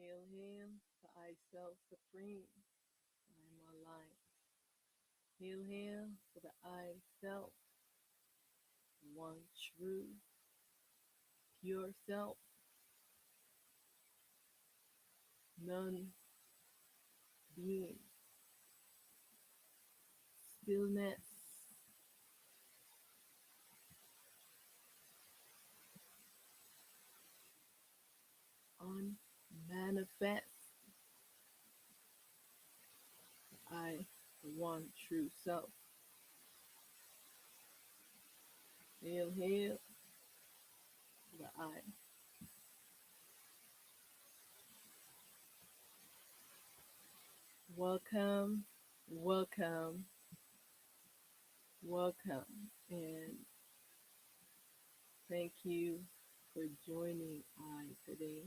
Hail, hail, the I Self Supreme. I'm alive. Hail, hail, for the I Self, one true, pure self, none being, stillness, unmanifest. I, the one true self. Hail, hail, the I. Welcome, welcome, welcome, and thank you for joining I today.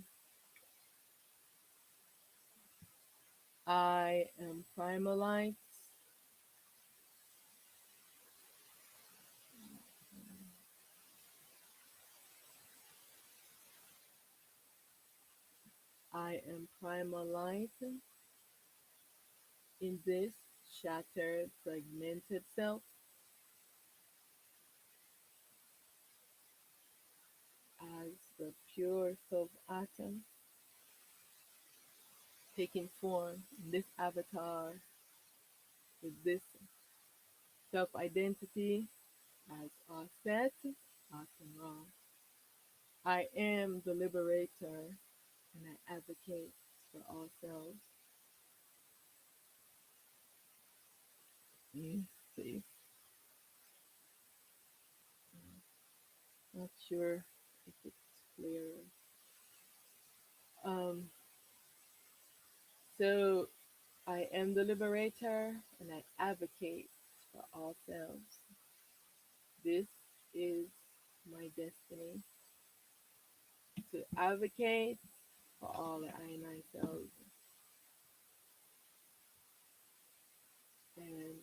I am Primalite. I am Primalite in this shattered, fragmented self as the pure self atom taking form in this avatar with this self identity as Auset Aten Ra. I am the liberator and I advocate for all selves. See, not sure if it's clear. Um, so I am the liberator and I advocate for all selves. This is my destiny to advocate for all the I and I selves. And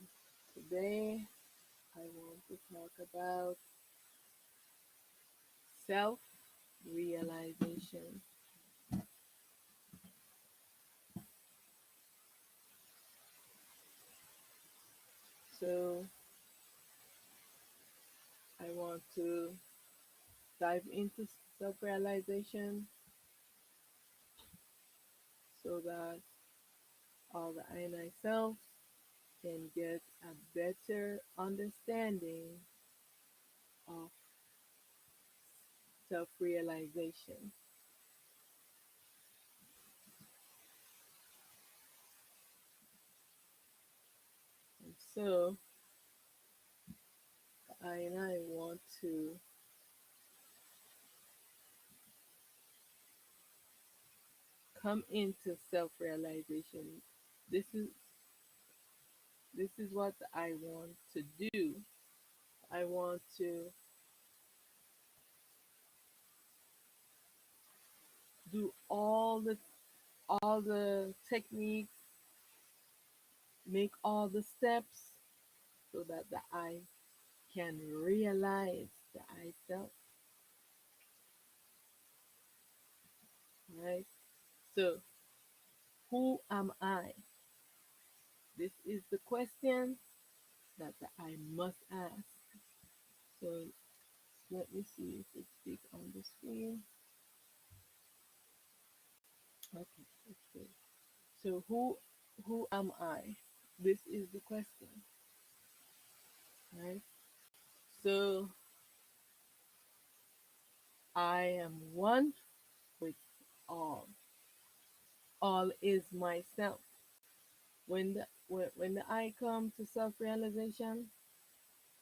today I want to talk about self realization. So I want to dive into self realization so that all the I and I selves can get a better understanding of self realization. And so I and I want to come into self realization. This is this is what I want to do. I want to do all the techniques, make all the steps so that the I can realize the I self, right? So who am I? This is the question that the I must ask. So let me see if it's big on the screen. Okay, it's good. So who am I? This is the question, right? So I am one with all. All is myself. When the I come to self-realization,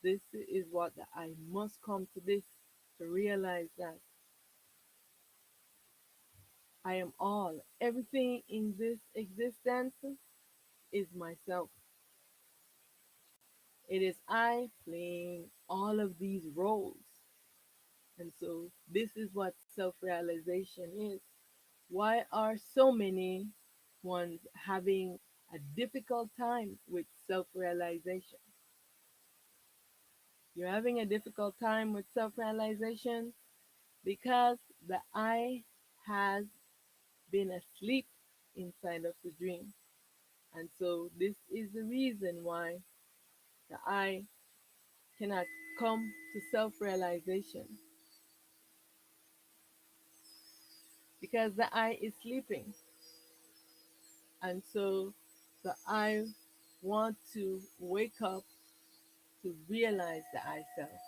this is what the I must come to this to realize that I am all. Everything in this existence is myself. It is I playing all of these roles. And so this is what self-realization is. Why are so many ones having a difficult time with self-realization? You're having a difficult time with self-realization because the I has been asleep inside of the dream. And so this is the reason why the I cannot come to self realization, because the I is sleeping. And so the I want to wake up to realize the I self,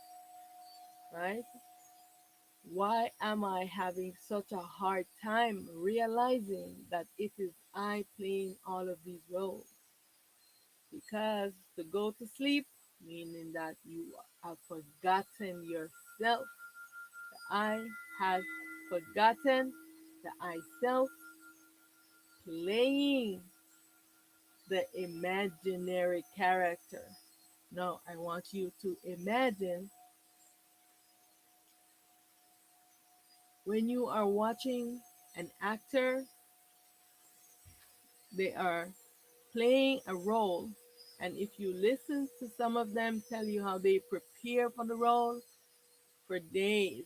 right? Why am I having such a hard time realizing that it is I playing all of these roles? Because to go to sleep, meaning that you have forgotten yourself. The I has forgotten the I self, playing the imaginary character. No, I want you to imagine when you are watching an actor, they are playing a role. And if you listen to some of them tell you how they prepare for the role for days,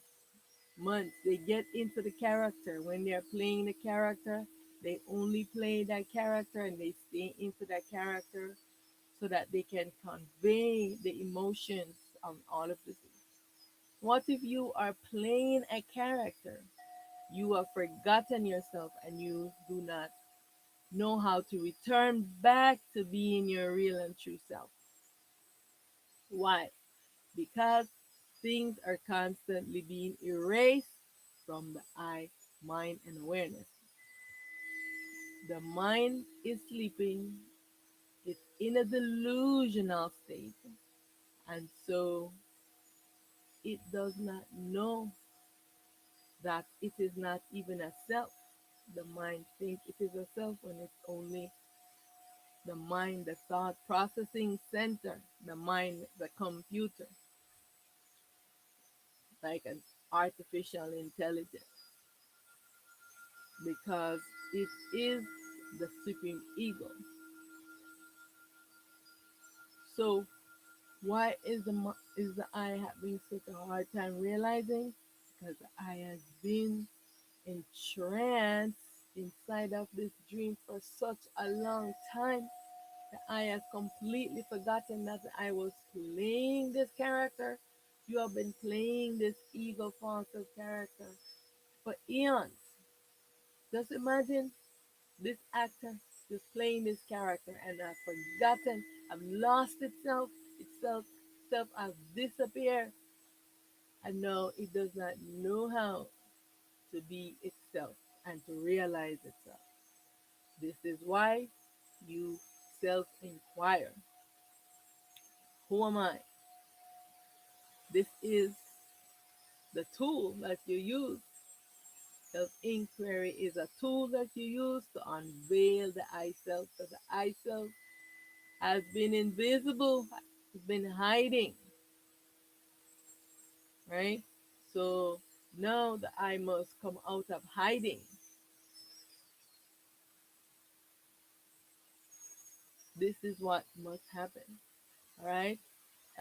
months, they get into the character. When they're playing the character, they only play that character and they stay into that character so that they can convey the emotions of all of this. What if you are playing a character? You have forgotten yourself and you do not know how to return back to being your real and true self. Why? Because things are constantly being erased from the I, mind, and awareness. The mind is sleeping, it's in a delusional state, and so it does not know that it is not even a self. The mind thinks it is a self when it's only the mind, the thought processing center, the mind, the computer, like an artificial intelligence, because it is the supreme ego. So why is the I having such a hard time realizing? Because the I has been entranced inside of this dream for such a long time. The I has completely forgotten that I was playing this character. You have been playing this ego false of character for eons. Just imagine this actor just playing this character and I've forgotten, I've lost itself has disappeared. And now it does not know how to be itself and to realize itself. This is why you self inquire, who am I? This is the tool that you use. Self inquiry is a tool that you use to unveil the I self. So the I self has been invisible, has been hiding, right? So now the I must come out of hiding. This is what must happen, all right?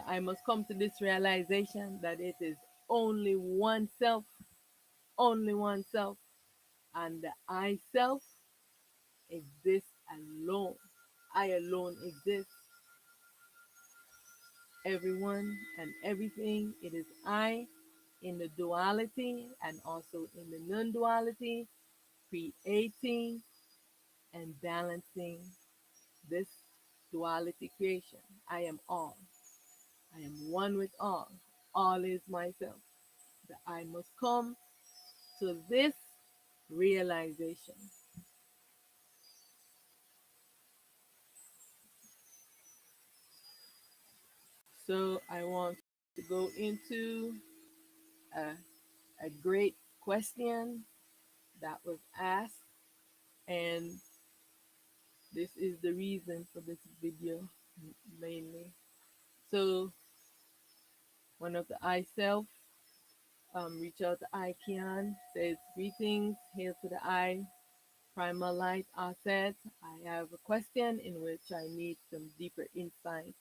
I must come to this realization that it is only one self, only one self, and the I self exists alone. I alone exist. Everyone and everything, it is I in the duality and also in the non duality, creating and balancing this duality creation. I am all. I am one with all. All is myself. That I must come to this realization. So I want to go into a, a great question that was asked, and this is the reason for this video mainly. So one of the I self reach out to I Kian says greetings, hail to the I. Primal Light Auset. I have a question in which I need some deeper insight.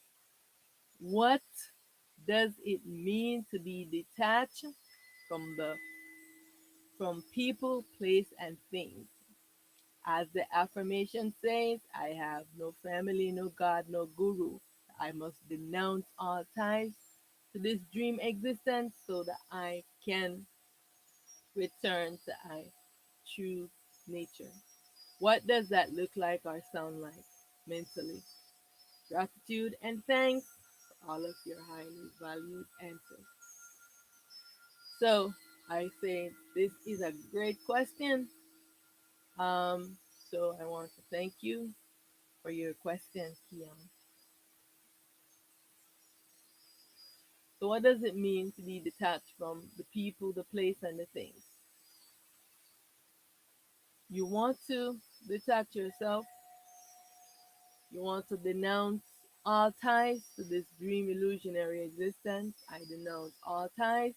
What does it mean to be detached from the from people, place, and things? As the affirmation says, I have no family, no God, no guru. I must denounce all ties to this dream existence so that I can return to I true nature. What does that look like or sound like mentally? Gratitude and thanks for all of your highly valued answers. So I say this is a great question. Um, so I want to thank you for your question, Kian. So what does it mean to be detached from the people, the place, and the things? You want to detach yourself. You want to denounce all ties to this dream illusionary existence. I denounce all ties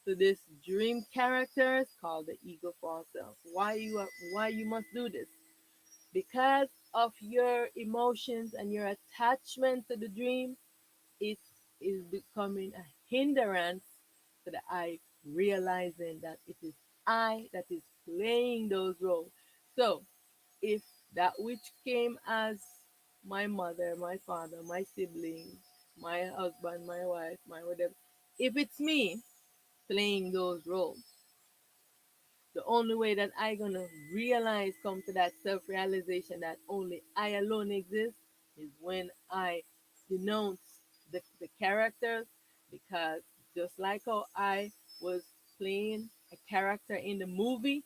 to this dream characters called the ego false self. Why you must do this? Because of your emotions and your attachment to the dream, it is becoming a hindrance to the I realizing that it is I that is playing those roles. So if that which came as my mother, my father, my siblings, my husband, my wife, my whatever, if it's me playing those roles, the only way that I gonna realize, come to that self-realization that only I alone exist is when I denounce the characters, because just like how I was playing a character in the movie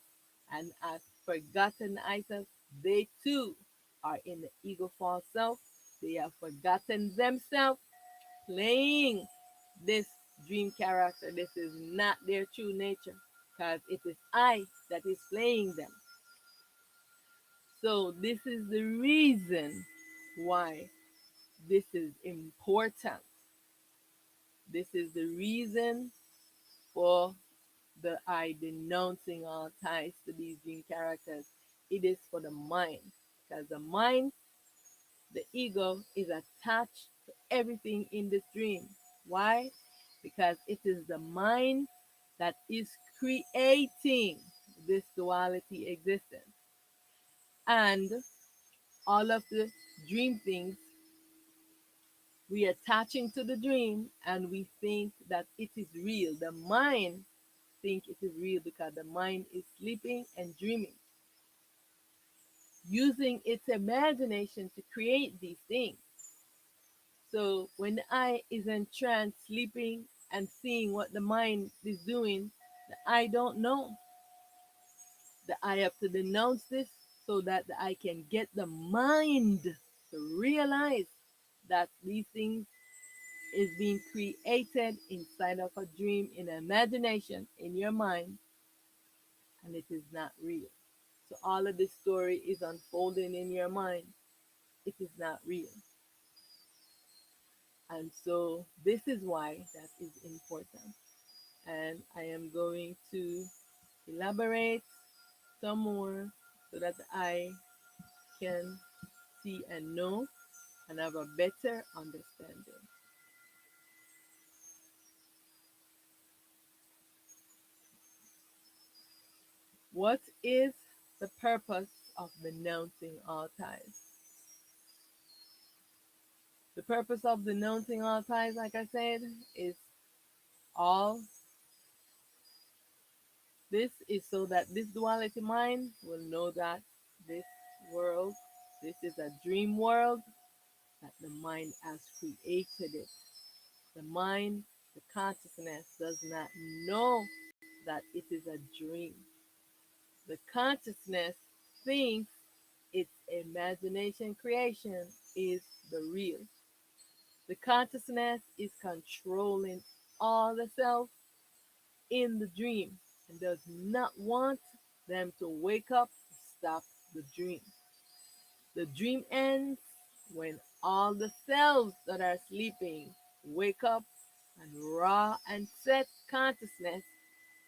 and I've forgotten myself, they too are in the ego false self. They have forgotten themselves playing this dream character. This is not their true nature because it is I that is playing them. So, this is the reason why this is important. This is the reason for the I denouncing all ties to these dream characters. It is for the mind, because the mind, the ego, is attached to everything in this dream. Why? Because it is the mind that is creating this duality existence. And all of the dream things, we attaching to the dream and we think that it is real. The mind think it is real because the mind is sleeping and dreaming, using its imagination to create these things. So when the eye is entranced, sleeping and seeing what the mind is doing, the eye don't know. The eye have to denounce this so that the eye can get the mind to realize that these things is being created inside of a dream, in imagination, in your mind, and it is not real. So all of this story is unfolding in your mind. It is not real. And so this is why that is important. And I am going to elaborate some more so that I can see and know and have a better understanding. What is the purpose of denouncing all ties? The purpose of denouncing all ties, like I said, is all this is so that this duality mind will know that this world, this is a dream world, that the mind has created it. The mind, the consciousness does not know that it is a dream. The consciousness thinks its imagination creation is the real. The consciousness is controlling all the self in the dream and does not want them to wake up to stop the dream. The dream ends when all the cells that are sleeping wake up, and raw and set consciousness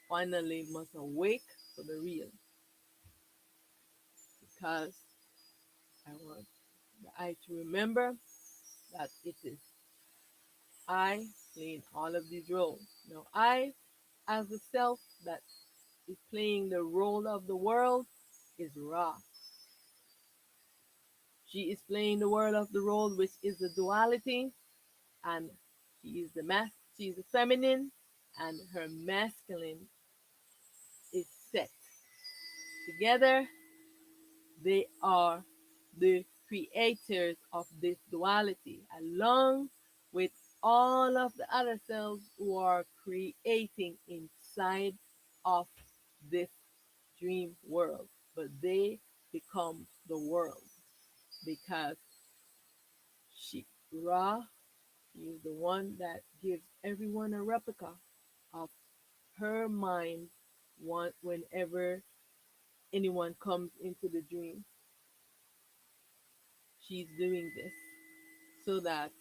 finally must awake for the real. Because I want the I to remember that it is I playing all of these roles. Now, I, as the self that is playing the role of the world, is raw. She is playing the world of the role, which is the duality, and she is the she is the feminine, and her masculine is set. Together, they are the creators of this duality, along with all of the other cells who are creating inside of this dream world. But they become the world because she, Ra, is the one that gives everyone a replica of her mind whenever anyone comes into the dream. She's doing this so that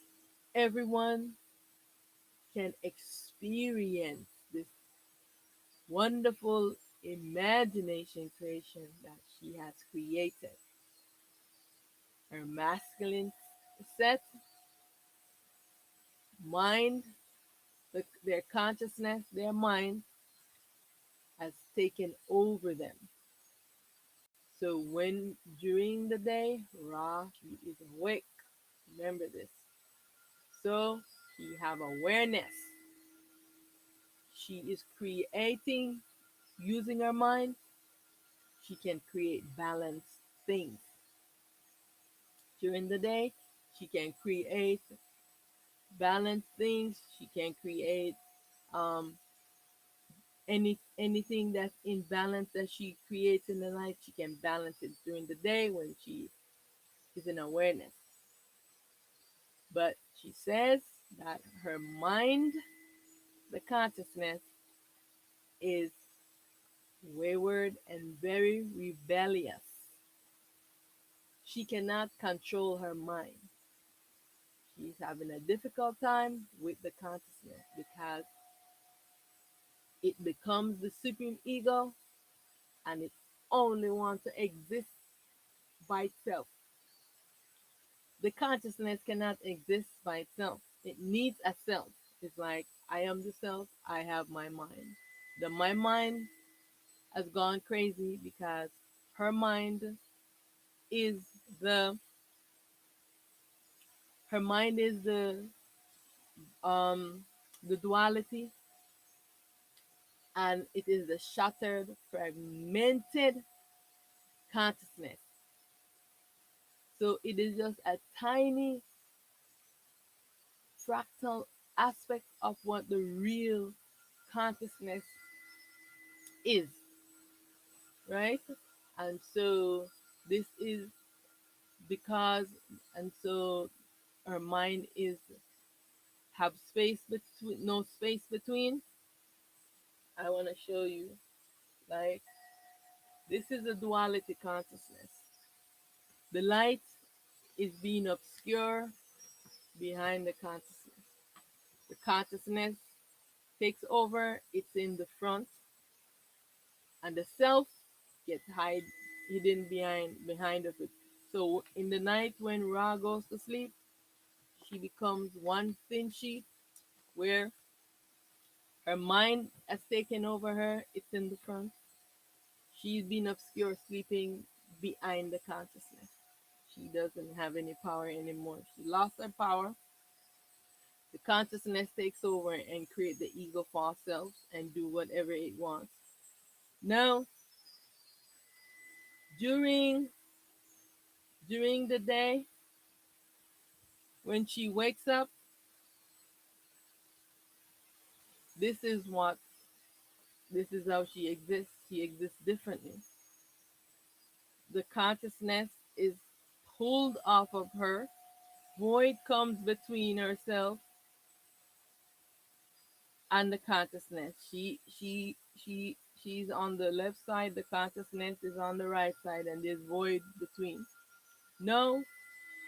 everyone can experience this wonderful imagination creation that she has created. Her masculine set, mind, their consciousness, their mind has taken over them. So when during the day, Ra, she is awake. Remember this. So she have awareness. She is creating using her mind. She can create balanced things. During the day, she can create balanced things. She can create um, anything that's in balance that she creates in the night. She can balance it during the day when she is in awareness. But she says that her mind, the consciousness, is wayward and very rebellious. She cannot control her mind. She's having a difficult time with the consciousness because it becomes the supreme ego and it only wants to exist by itself. The consciousness cannot exist by itself. It needs a self. It's like I am the self, I have my mind. My mind has gone crazy because her mind is the her mind is um the duality, and it is the shattered, fragmented consciousness. So it is just a tiny fractal aspect of what the real consciousness is, right? And so this is because, and so our mind is have space between, no space between. I want to show you, like, this is a duality consciousness. The light is being obscure behind the consciousness. The consciousness takes over, it's in the front, and the self gets hidden behind of it. So in the night when Ra goes to sleep, she becomes one thin sheet where her mind has taken over her, it's in the front. She's been obscure, sleeping behind the consciousness. She doesn't have any power anymore. She lost her power. The consciousness takes over and create the ego false self and do whatever it wants. Now, during during the day, when she wakes up, this is what this is how she exists. She exists differently. The consciousness is pulled off of her. Void comes between herself and the consciousness. She's on the left side, the consciousness is on the right side, and there's void between. No,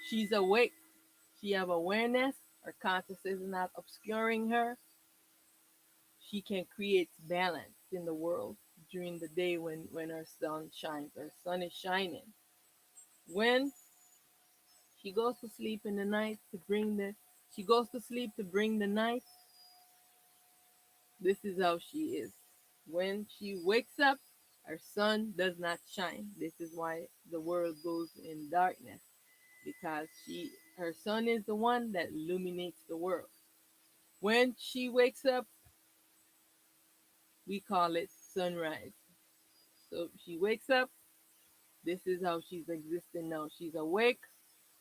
she's awake. She have awareness. Her consciousness is not obscuring her. She can create balance in the world during the day when her sun shines. Her sun is shining. When she goes to sleep in the night to bring the she goes to sleep to bring the night, this is how she is. When she wakes up, her sun does not shine. This is why the world goes in darkness. because her sun is the one that illuminates the world. When she wakes up, we call it sunrise. So she wakes up, this is how she's existing now. She's awake.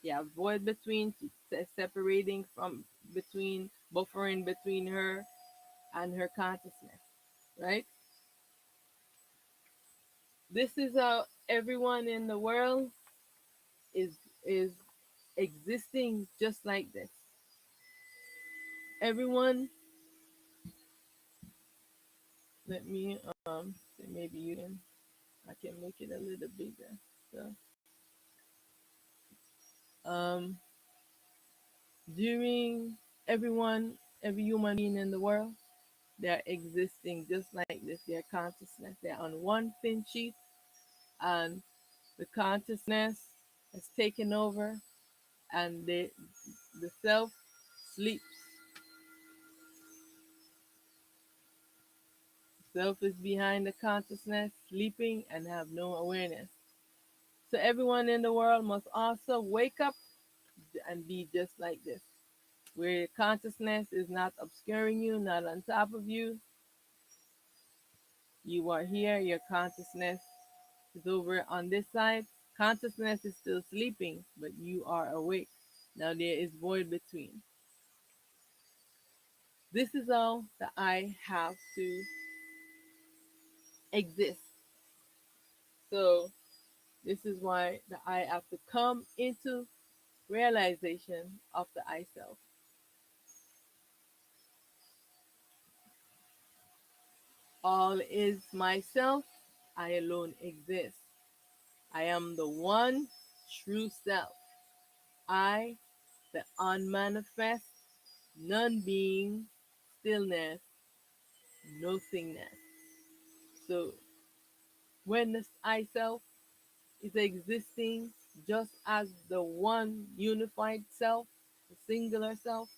Yeah, void between, she's separating from between, buffering between her and her consciousness, right? This is how everyone in the world is is existing just like this. Everyone, let me maybe you can, I can make it a little bigger. So um during everyone, every human being in the world, they're existing just like this. Their consciousness, they're on one thin sheet, and the consciousness has taken over, and the self sleeps. Self is behind the consciousness, sleeping and have no awareness. So everyone in the world must also wake up and be just like this, where your consciousness is not obscuring you, not on top of you. You are here, your consciousness is over on this side. Consciousness is still sleeping, but you are awake. Now there is void between. This is all that I have to exist. So this is why the I have to come into realization of the I self. All is myself. I alone exist. I am the one true self. I, the unmanifest, non being, stillness, nothingness. So when this I self is existing just as the one unified self, the singular self,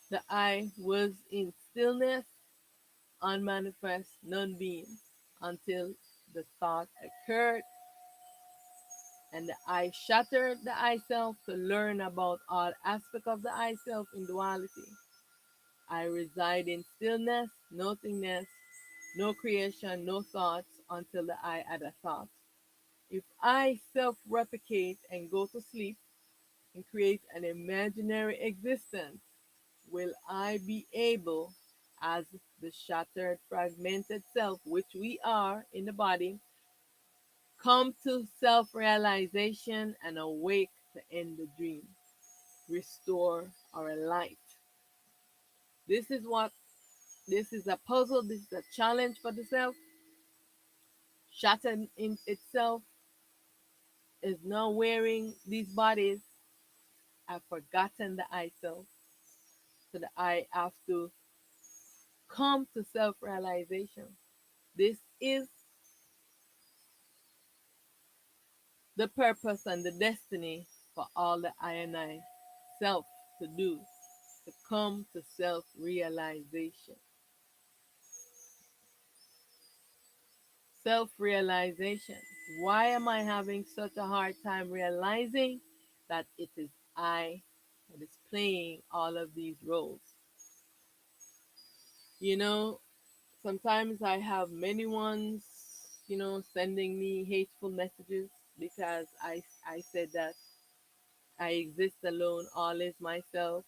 the I was in stillness, unmanifest, non being, until the thought occurred and the I shattered the I self to learn about all aspects of the I self in duality. I reside in stillness, nothingness, no creation, no thoughts until the I had a thought. If I self replicate and go to sleep and create an imaginary existence, will I be able, as the shattered, fragmented self, which we are in the body, come to self realization and awake to end the dream, restore our light? This is what, this is a puzzle, this is a challenge for the self. Shattered in itself is now wearing these bodies. I've forgotten the I self. So the I have to come to self realization. This is the purpose and the destiny for all the I and I self to do, to come to self realization. Self realization. Why am I having such a hard time realizing that it is I that is playing all of these roles? You know, sometimes I have many ones, sending me hateful messages because I said that I exist alone, all is myself,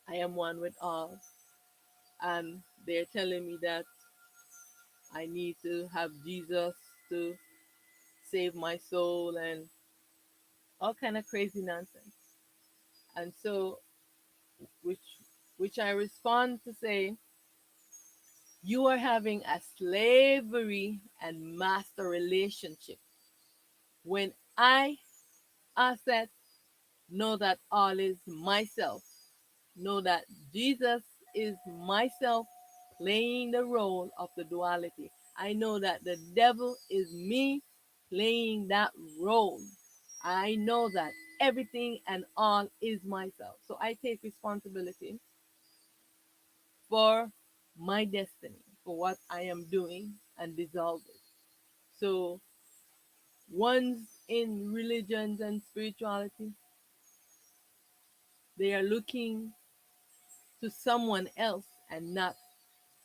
I am one with all. And they're telling me that I need to have Jesus to save my soul and all kind of crazy nonsense. And so, which which I respond to say, you are having a slavery and master relationship. When I, Auset, know that all is myself, know that Jesus is myself playing the role of the duality. I know that the devil is me playing that role. I know that everything and all is myself. So I take responsibility for my destiny, for what I am doing, and dissolve it. So Ones in religions and spirituality, they are looking to someone else and not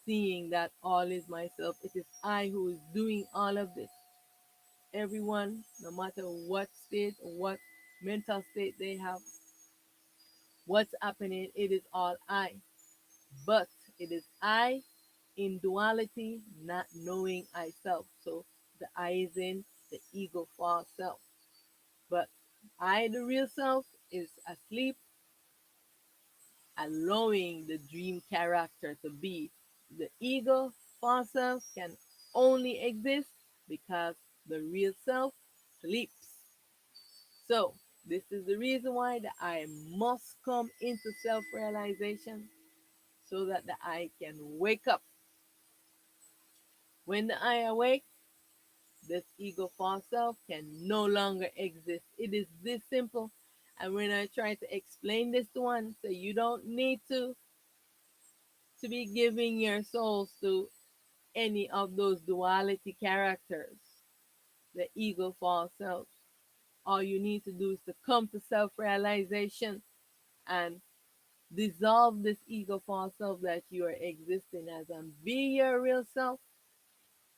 seeing that all is myself. It is I who is doing all of this. Everyone, no matter what state or what mental state they have, what's happening, it is all I. But it is I in duality, not knowing I self. So the I is in the ego false self. But I, the real self, is asleep, allowing the dream character to be. The ego false self can only exist because the real self sleeps. So, this is the reason why the I must come into self realization so that the I can wake up. When the I awake, this ego false self can no longer exist. It is this simple. And when I try to explain this to one, so you don't need to be giving your souls to any of those duality characters, the ego false self. All you need to do is to come to self realization and dissolve this ego false self that you are existing as and be your real self.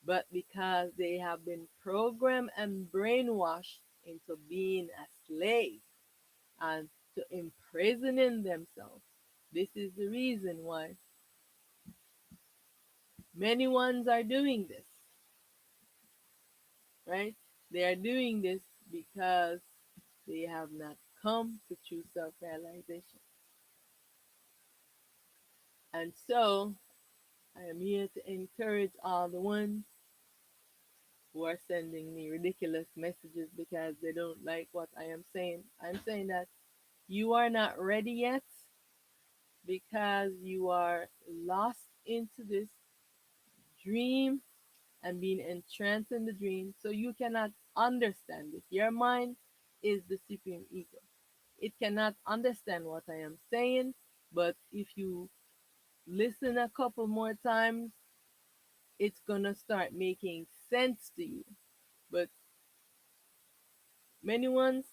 But because they have been programmed and brainwashed into being a slave and to imprisoning themselves, this is the reason why many ones are doing this, right? They are doing this because they have not come to true self realization. And so I am here to encourage all the ones who are sending me ridiculous messages because they don't like what I am saying. I'm saying that you are not ready yet because you are lost into this dream and being entranced in the dream, so you cannot understand it. Your mind is the supreme ego. It cannot understand what I am saying, but if you listen a couple more times, it's gonna start making sense to you. But many ones,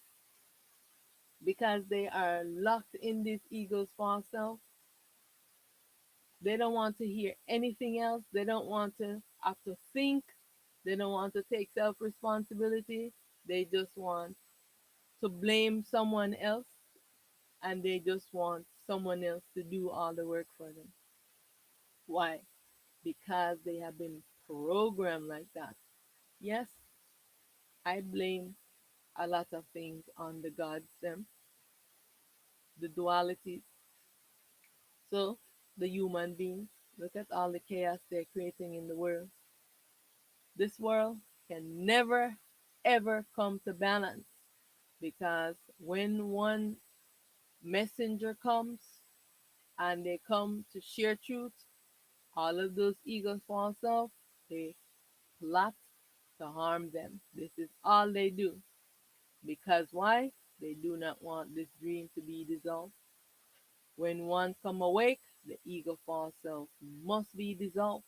because they are locked in this ego's false self, they don't want to hear anything else. They don't want to have to think. They don't want to take self responsibility. They just want to blame someone else, and they just want someone else to do all the work for them. Why? Because they have been programmed like that. Yes, I blame a lot of things on the gods, them, the duality. So, the human beings, look at all the chaos they're creating in the world. This world can never, ever come to balance because when one messenger comes and they come to share truth, all of those egos fall off, they plot to harm them. This is all they do. Because why? They do not want this dream to be dissolved. When one come awake, the ego false self must be dissolved.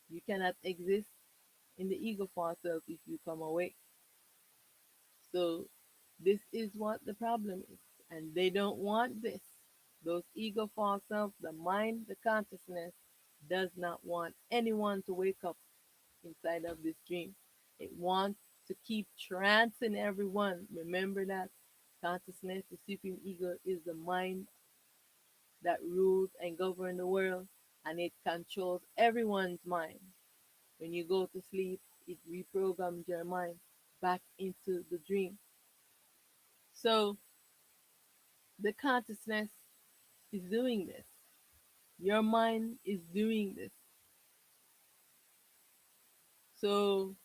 You cannot exist in the ego false self if you come awake. So this is what the problem is. And they don't want this. Those ego false self, the mind, the consciousness, does not want anyone to wake up inside of this dream. It wants to keep trancing everyone. Remember that consciousness, the supreme ego, is the mind that rules and governs the world, and it controls everyone's mind. When you go to sleep, it reprograms your mind back into the dream. So the consciousness is doing this. Your mind is doing this. So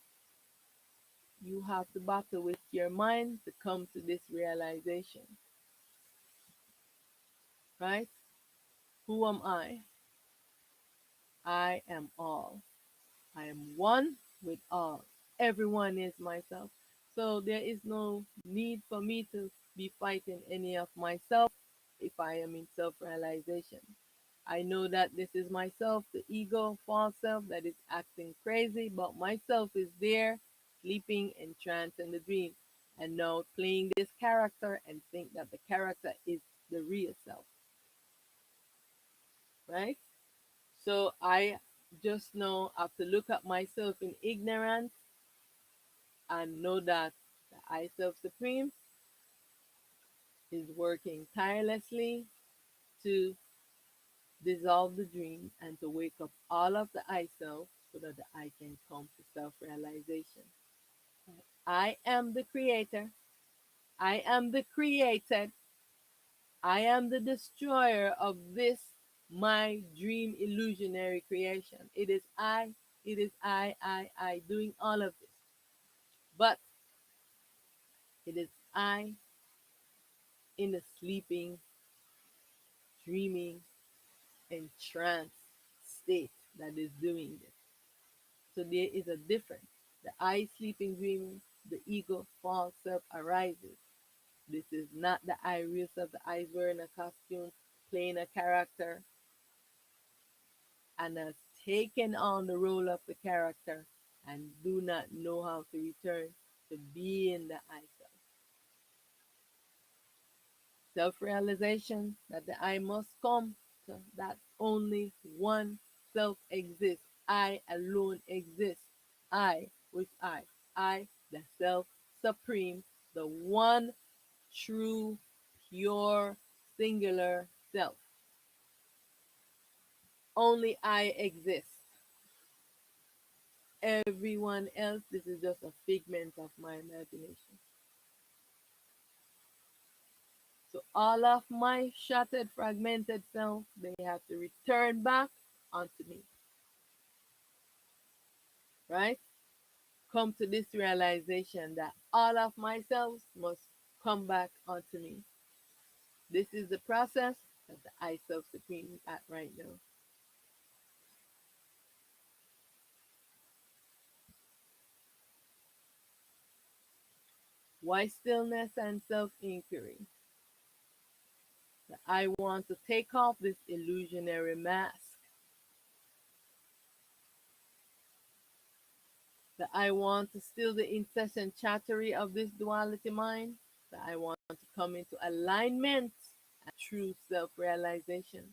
you have to battle with your mind to come to this realization, right? Who am I? I am all. I am one with all. Everyone is myself. So there is no need for me to be fighting any of myself if I am in self realization. I know that this is myself, the ego, false self that is acting crazy, but myself is there sleeping in trance in the dream, and now playing this character and think that the character is the real self, right? So I just now have to look at myself in ignorance and know that the I Self Supreme is working tirelessly to dissolve the dream and to wake up all of the I Self so that the I can come to self realization. I am the creator. I am the created. I am the destroyer of this, my dream illusionary creation. It is I, it is I doing all of this. But it is I in a sleeping, dreaming, entranced state that is doing this. So there is a difference. The I sleeping, dreaming, the ego, false self arises. This is not the I real self. The I is wearing a costume, playing a character, and has taken on the role of the character and do not know how to return to being the I self. Self realization that the I must come to that only one self exists. I alone exist. I, which I, the self supreme, the one true, pure, singular self. Only I exist. Everyone else, this is just a figment of my imagination. So all of my shattered, fragmented self, they have to return back onto me, right? Come to this realization that all of myself must come back onto me. This is the process that the I Self Supreme is at right now. Why stillness and self inquiry? That I want to take off this illusionary mask. That I want to still the incessant chattery of this duality mind. That I want to come into alignment and true self realization.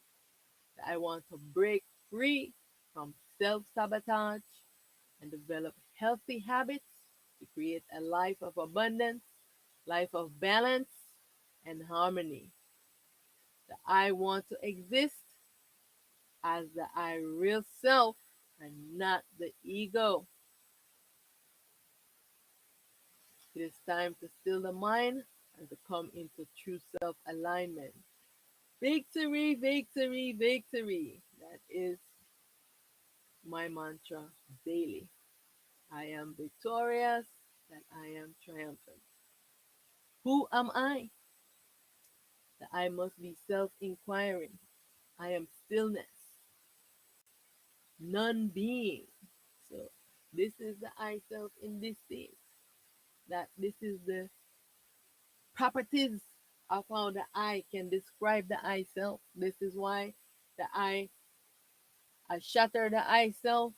That I want to break free from self sabotage and develop healthy habits to create a life of abundance, life of balance, and harmony. That I want to exist as the I real self and not the ego. It is time to still the mind and to come into true self alignment. Victory, victory, victory. That is my mantra daily. I am victorious, that I am triumphant. Who am I? That I must be self inquiring. I am stillness, non being. So, this is the I self in this state. That this is the properties of how the I can describe the I self. This is why the I shatter the I self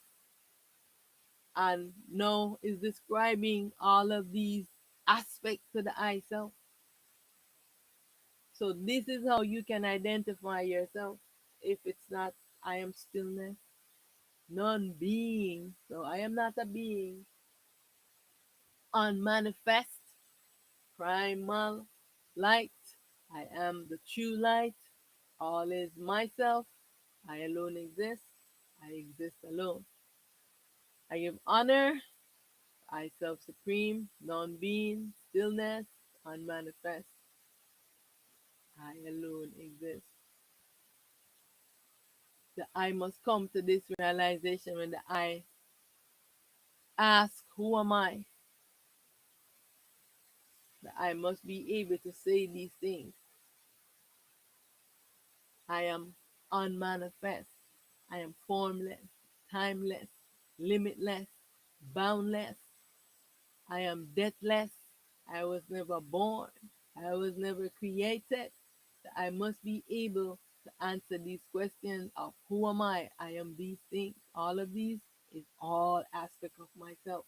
and now is describing all of these aspects to the I self. So this is how you can identify yourself. If it's not I am stillness, non-being. So I am not a being. Unmanifest, primal light. I am the true light. All is myself. I alone exist. I exist alone. I give honor. I self supreme, non being, stillness, unmanifest. I alone exist. The I must come to this realization when the I ask, who am I? The I must be able to say these things. I am unmanifest. I am formless, timeless, limitless, boundless. I am deathless. I was never born. I was never created. I must be able to answer these questions of who am I? I am these things. All of these is all aspect of myself.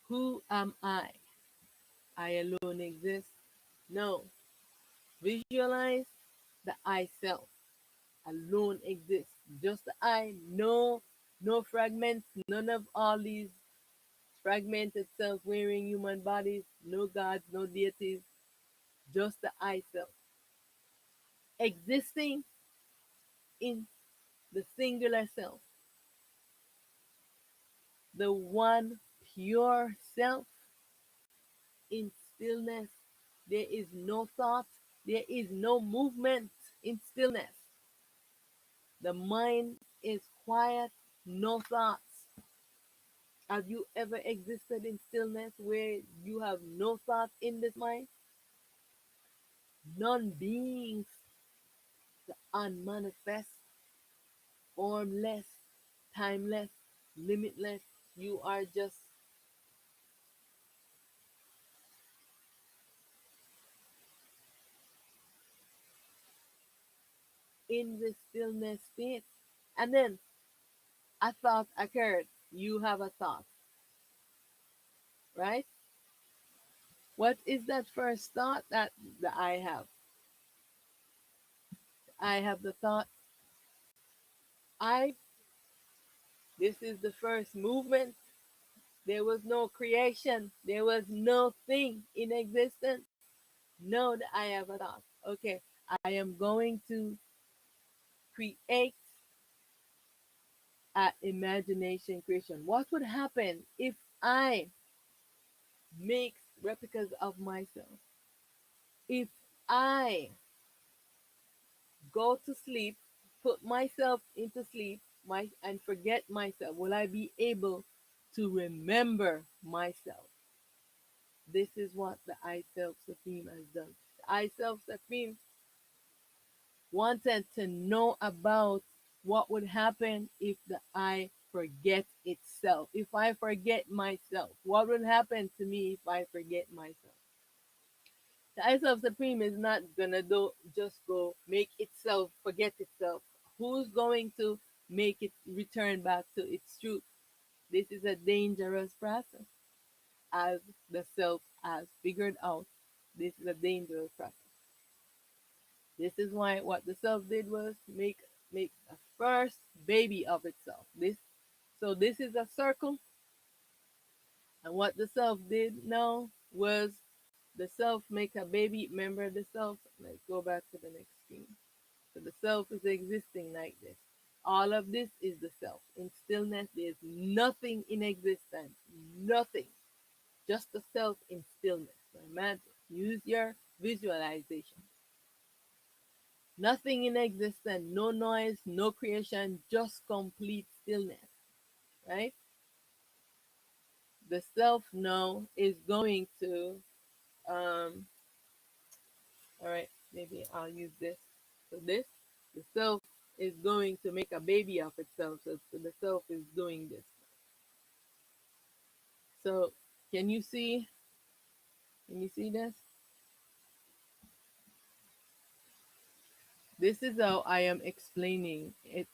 Who am I? I alone exist? No. Visualize the I self alone exists. Just the I, no fragments, none of all these fragmented self wearing human bodies, no gods, no deities, just the I self. Existing in the singular self, the one pure self in stillness. There is no thought, there is no movement in stillness. The mind is quiet, no thoughts. Have you ever existed in stillness where you have no thought in this mind? Non beings, the unmanifest, formless, timeless, limitless. You are just in the stillness state. And then a thought occurred. You have a thought, right? What is that first thought that the I have? I have the thought, I, this is the first movement. There was no creation. There was no thing in existence. Know that I have a thought. Okay, I am going to create an imagination creation. What would happen if I make replicas of myself? If I go to sleep, put myself into sleep, and forget myself, will I be able to remember myself? This is what the I Self Supreme has done. The I Self Supreme wanted to know about what would happen if the I forget itself. If I forget myself, what would happen to me if I forget myself? The I Self Supreme is not gonna do just go make itself forget itself. Who's going to make it return back to its truth? This is a dangerous process, as the self has figured out. This is a dangerous process. This is why what the self did was make a first baby of itself. This is a circle, and what the self did now was the self make a baby. Remember the self. Let's go back to the next screen. So the self is existing like this. All of this is the self. In stillness, there's nothing in existence. Nothing. Just the self in stillness. So imagine. Use your visualization. Nothing in existence, no noise, no creation, just complete stillness, right? The self now is going to, all right, maybe I'll use this. So the self is going to make a baby of itself. So the self is doing this. So can you see? Can you see this? This is how I am explaining it,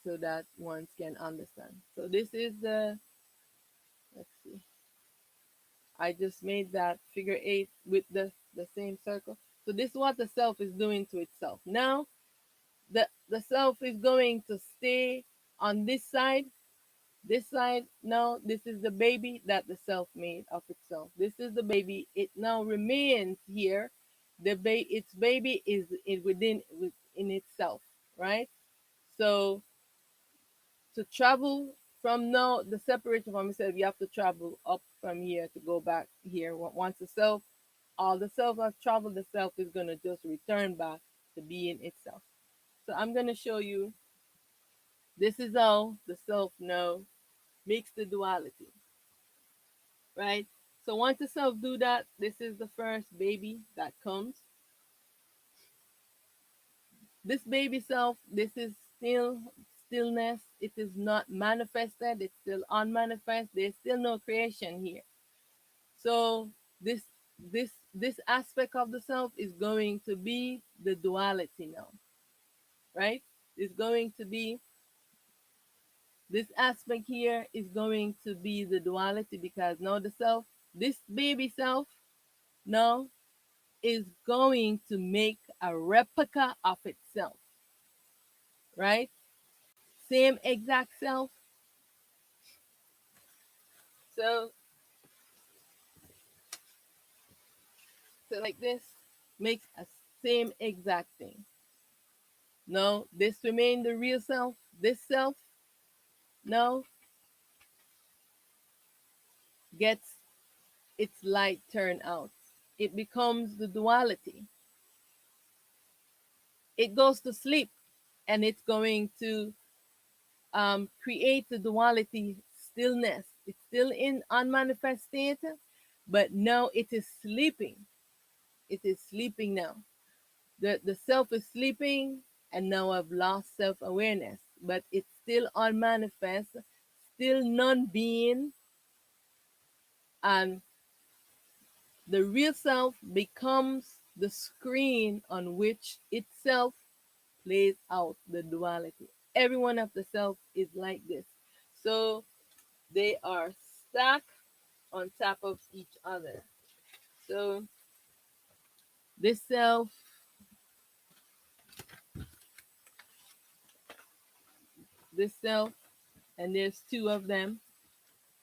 so that ones can understand. So this is the, let's see. I just made that figure eight with the same circle. So this is what the self is doing to itself. Now the self is going to stay on this side. This side now, this is the baby that the self made of itself. This is the baby. It now remains here. Its baby is within itself, right? So to travel from now the separation from itself, you have to travel up from here to go back here. Once the self, all the self has traveled, the self is going to just return back to being itself. So I'm going to show you, this is how the self now makes the duality, right? So once the self do that, this is the first baby that comes. This baby self, this is still stillness. It is not manifested. It's still unmanifest. There's still no creation here. So this aspect of the self is going to be the duality now, right? It's going to be This aspect here is going to be the duality because now the self, this baby self, now is going to make a replica of itself, right? Same exact self. So, so like this makes a same exact thing. No, this remain the real self. This self, no, gets its light turned out. It becomes the duality. It goes to sleep and it's going to create the duality stillness. It's still in unmanifest state, but now it is sleeping. It is sleeping now. The self is sleeping, and now I've lost self awareness, but it's still unmanifest, still non being, and the real self becomes the screen on which itself plays out the duality. Every one of the self is like this. So they are stacked on top of each other. So this self, this self, and there's two of them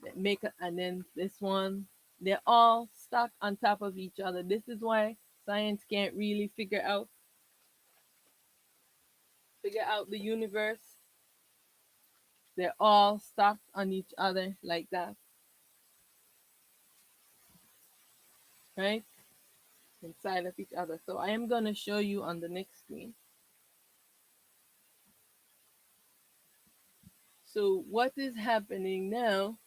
that make a, and then this one, they're all stuck on top of each other. This is why science can't really figure out the universe. They're all stuck on each other like that, right? Inside of each other. So I am gonna show you on the next screen. So what is happening now?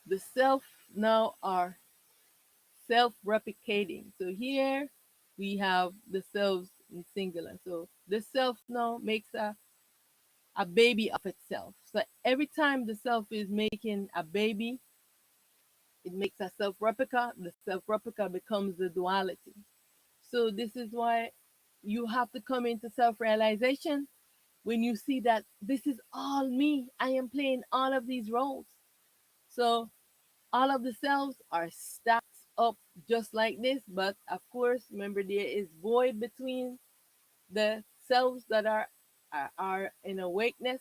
The self now are self-replicating. So here we have the selves in singular. So the self now makes a baby of itself. So every time the self is making a baby, it makes a self replica. The self replica becomes the duality. So this is why you have to come into self realization when you see that this is all me. I am playing all of these roles. So all of the selves are stacked up just like this, but of course, remember there is void between the selves that are in awakeness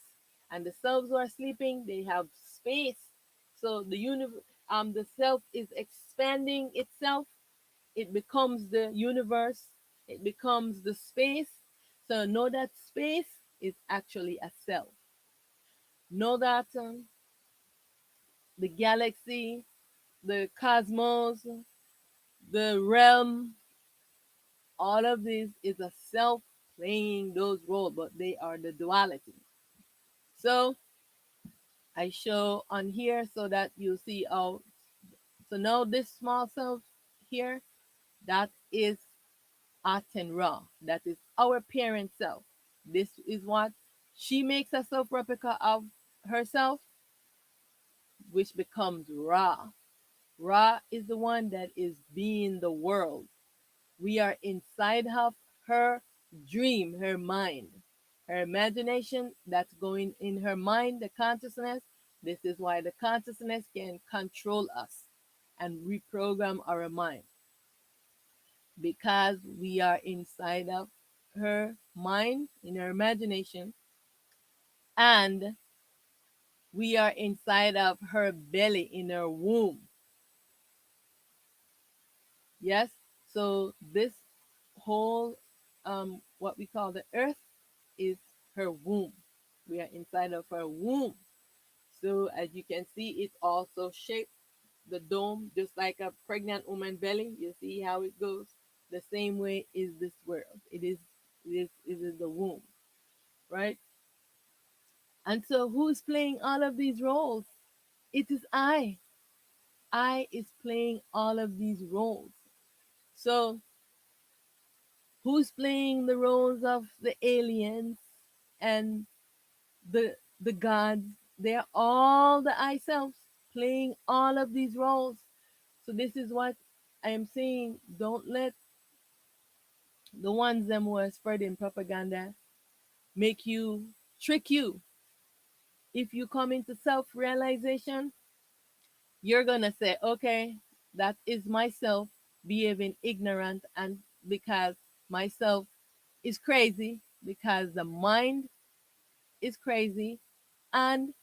and the selves who are sleeping. They have space. So the self is expanding itself. It becomes the universe. It becomes the space. So know that space is actually a self. Know that the galaxy, the cosmos, the realm, all of this is a self playing those roles, but they are the duality. So I show on here so that you see how. So now this small self here, that is Aten Ra. That is our parent self. This is what she makes a self replica of herself, which becomes Ra. Ra is the one that is being the world. We are inside of her dream, her mind, her imagination that's going in her mind, the consciousness. This is why the consciousness can control us and reprogram our mind because we are inside of her mind, in her imagination, and we are inside of her belly, in her womb. Yes? So this whole what we call the earth is her womb. We are inside of her womb. So as you can see, it also shaped the dome just like a pregnant woman belly. You see how it goes? The same way is this world. It is the womb, right? And so who's playing all of these roles? It is I. I is playing all of these roles. So who's playing the roles of the aliens and the gods? They're all the I selves playing all of these roles. So this is what I am saying. Don't let the ones them who are spreading propaganda make you, trick you. If you come into self realization, you're gonna say, okay, that is myself behaving ignorant, and because myself is crazy, because the mind is crazy, and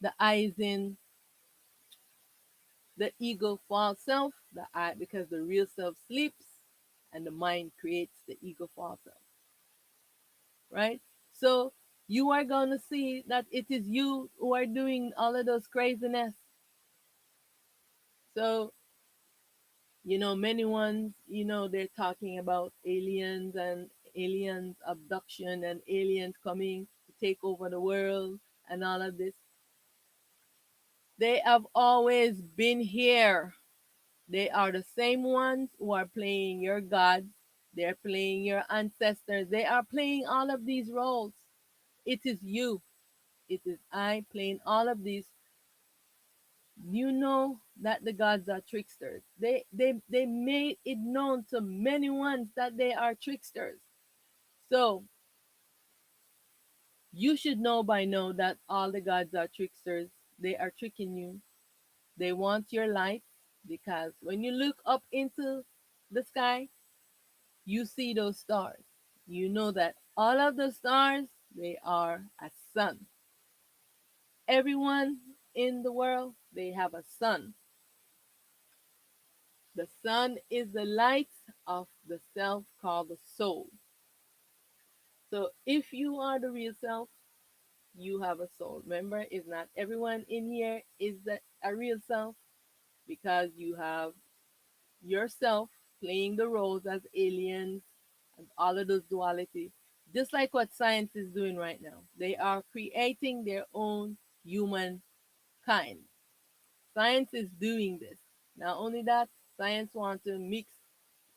the I is in the ego false self, the I, because the real self sleeps and the mind creates the ego false self, right? So you are going to see that it is you who are doing all of those craziness. So, many ones, they're talking about aliens and aliens abduction and aliens coming to take over the world and all of this. They have always been here. They are the same ones who are playing your gods. They're playing your ancestors. They are playing all of these roles. It is you. It is I playing all of these. You know that the gods are tricksters. They made it known to many ones that they are tricksters. So you should know by now that all the gods are tricksters. They are tricking you. They want your life, because when you look up into the sky, you see those stars. You know that all of the stars, they are a sun. Everyone in the world, they have a sun. The sun is the light of the self called the soul. So if you are the real self, you have a soul. Remember, it's not everyone in here is a real self, because you have yourself playing the roles as aliens and all of those duality. Just like what science is doing right now. They are creating their own human kind. Science is doing this. Not only that, science wants to mix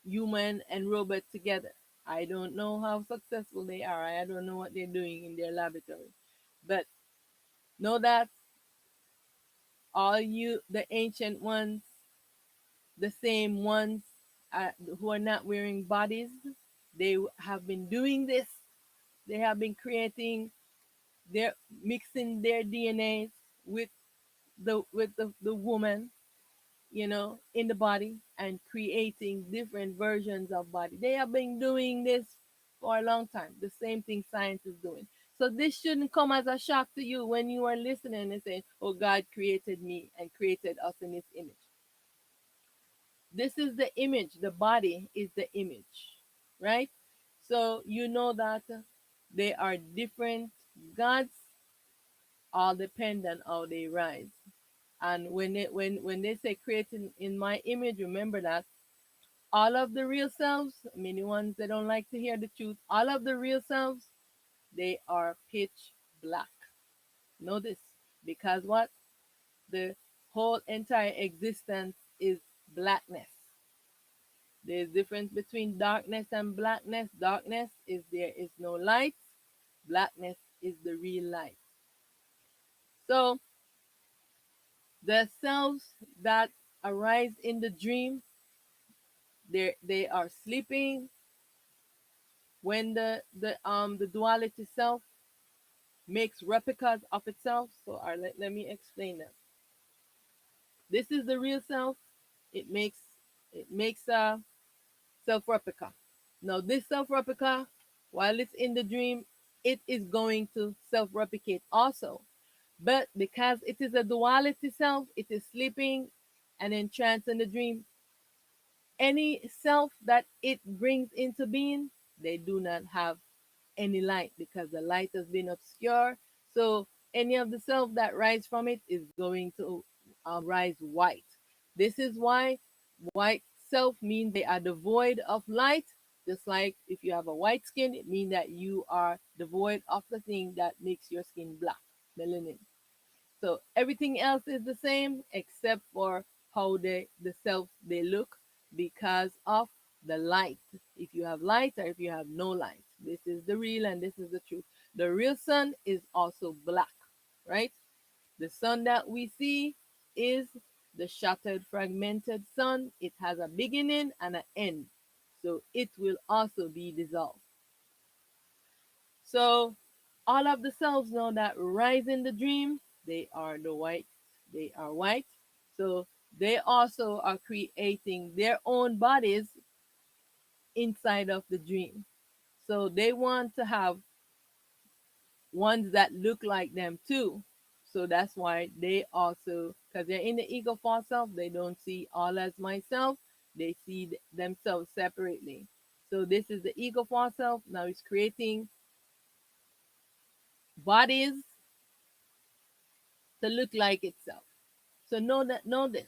human and robot together. I don't know how successful they are. I don't know what they're doing in their laboratory. But know that all you, the ancient ones, the same ones who are not wearing bodies, they have been doing this. They have been creating their, mixing their DNAs with the woman, in the body, and creating different versions of body. They have been doing this for a long time. The same thing science is doing. So this shouldn't come as a shock to you when you are listening and saying, "Oh, God created me and created us in His image." This is the image. The body is the image, right? So you know that they are different gods, all depend on how they rise. And when they say created in my image, remember that all of the real selves, many ones that don't like to hear the truth, all of the real selves, they are pitch black. Know this, because what? The whole entire existence is blackness. There's difference between darkness and blackness. Darkness is there is no light. Blackness is the real light. So the selves that arise in the dream, they are sleeping when the duality self makes replicas of itself. So let me explain that. This is the real self. It makes a self replica. Now this self replica, while it's in the dream, it is going to self replicate also. But because it is a duality self, it is sleeping and entranced in the dream. Any self that it brings into being, they do not have any light, because the light has been obscure. So any of the self that rise from it is going to rise white. This is why white self means they are devoid of light. Just like if you have a white skin, it means that you are devoid of the thing that makes your skin black, melanin. So everything else is the same except for how the self they look, because of the light. If you have light or if you have no light, this is the real and this is the truth. The real sun is also black, right? The sun that we see is the shattered, fragmented sun. It has a beginning and an end, so it will also be dissolved. So all of the selves know that rise in the dream, they are white. So they also are creating their own bodies inside of the dream. So they want to have ones that look like them too. So that's why they also, because they're in the ego false self, they don't see all as myself. They see themselves separately. So this is the ego false self. Now it's creating bodies to look like itself. So know this.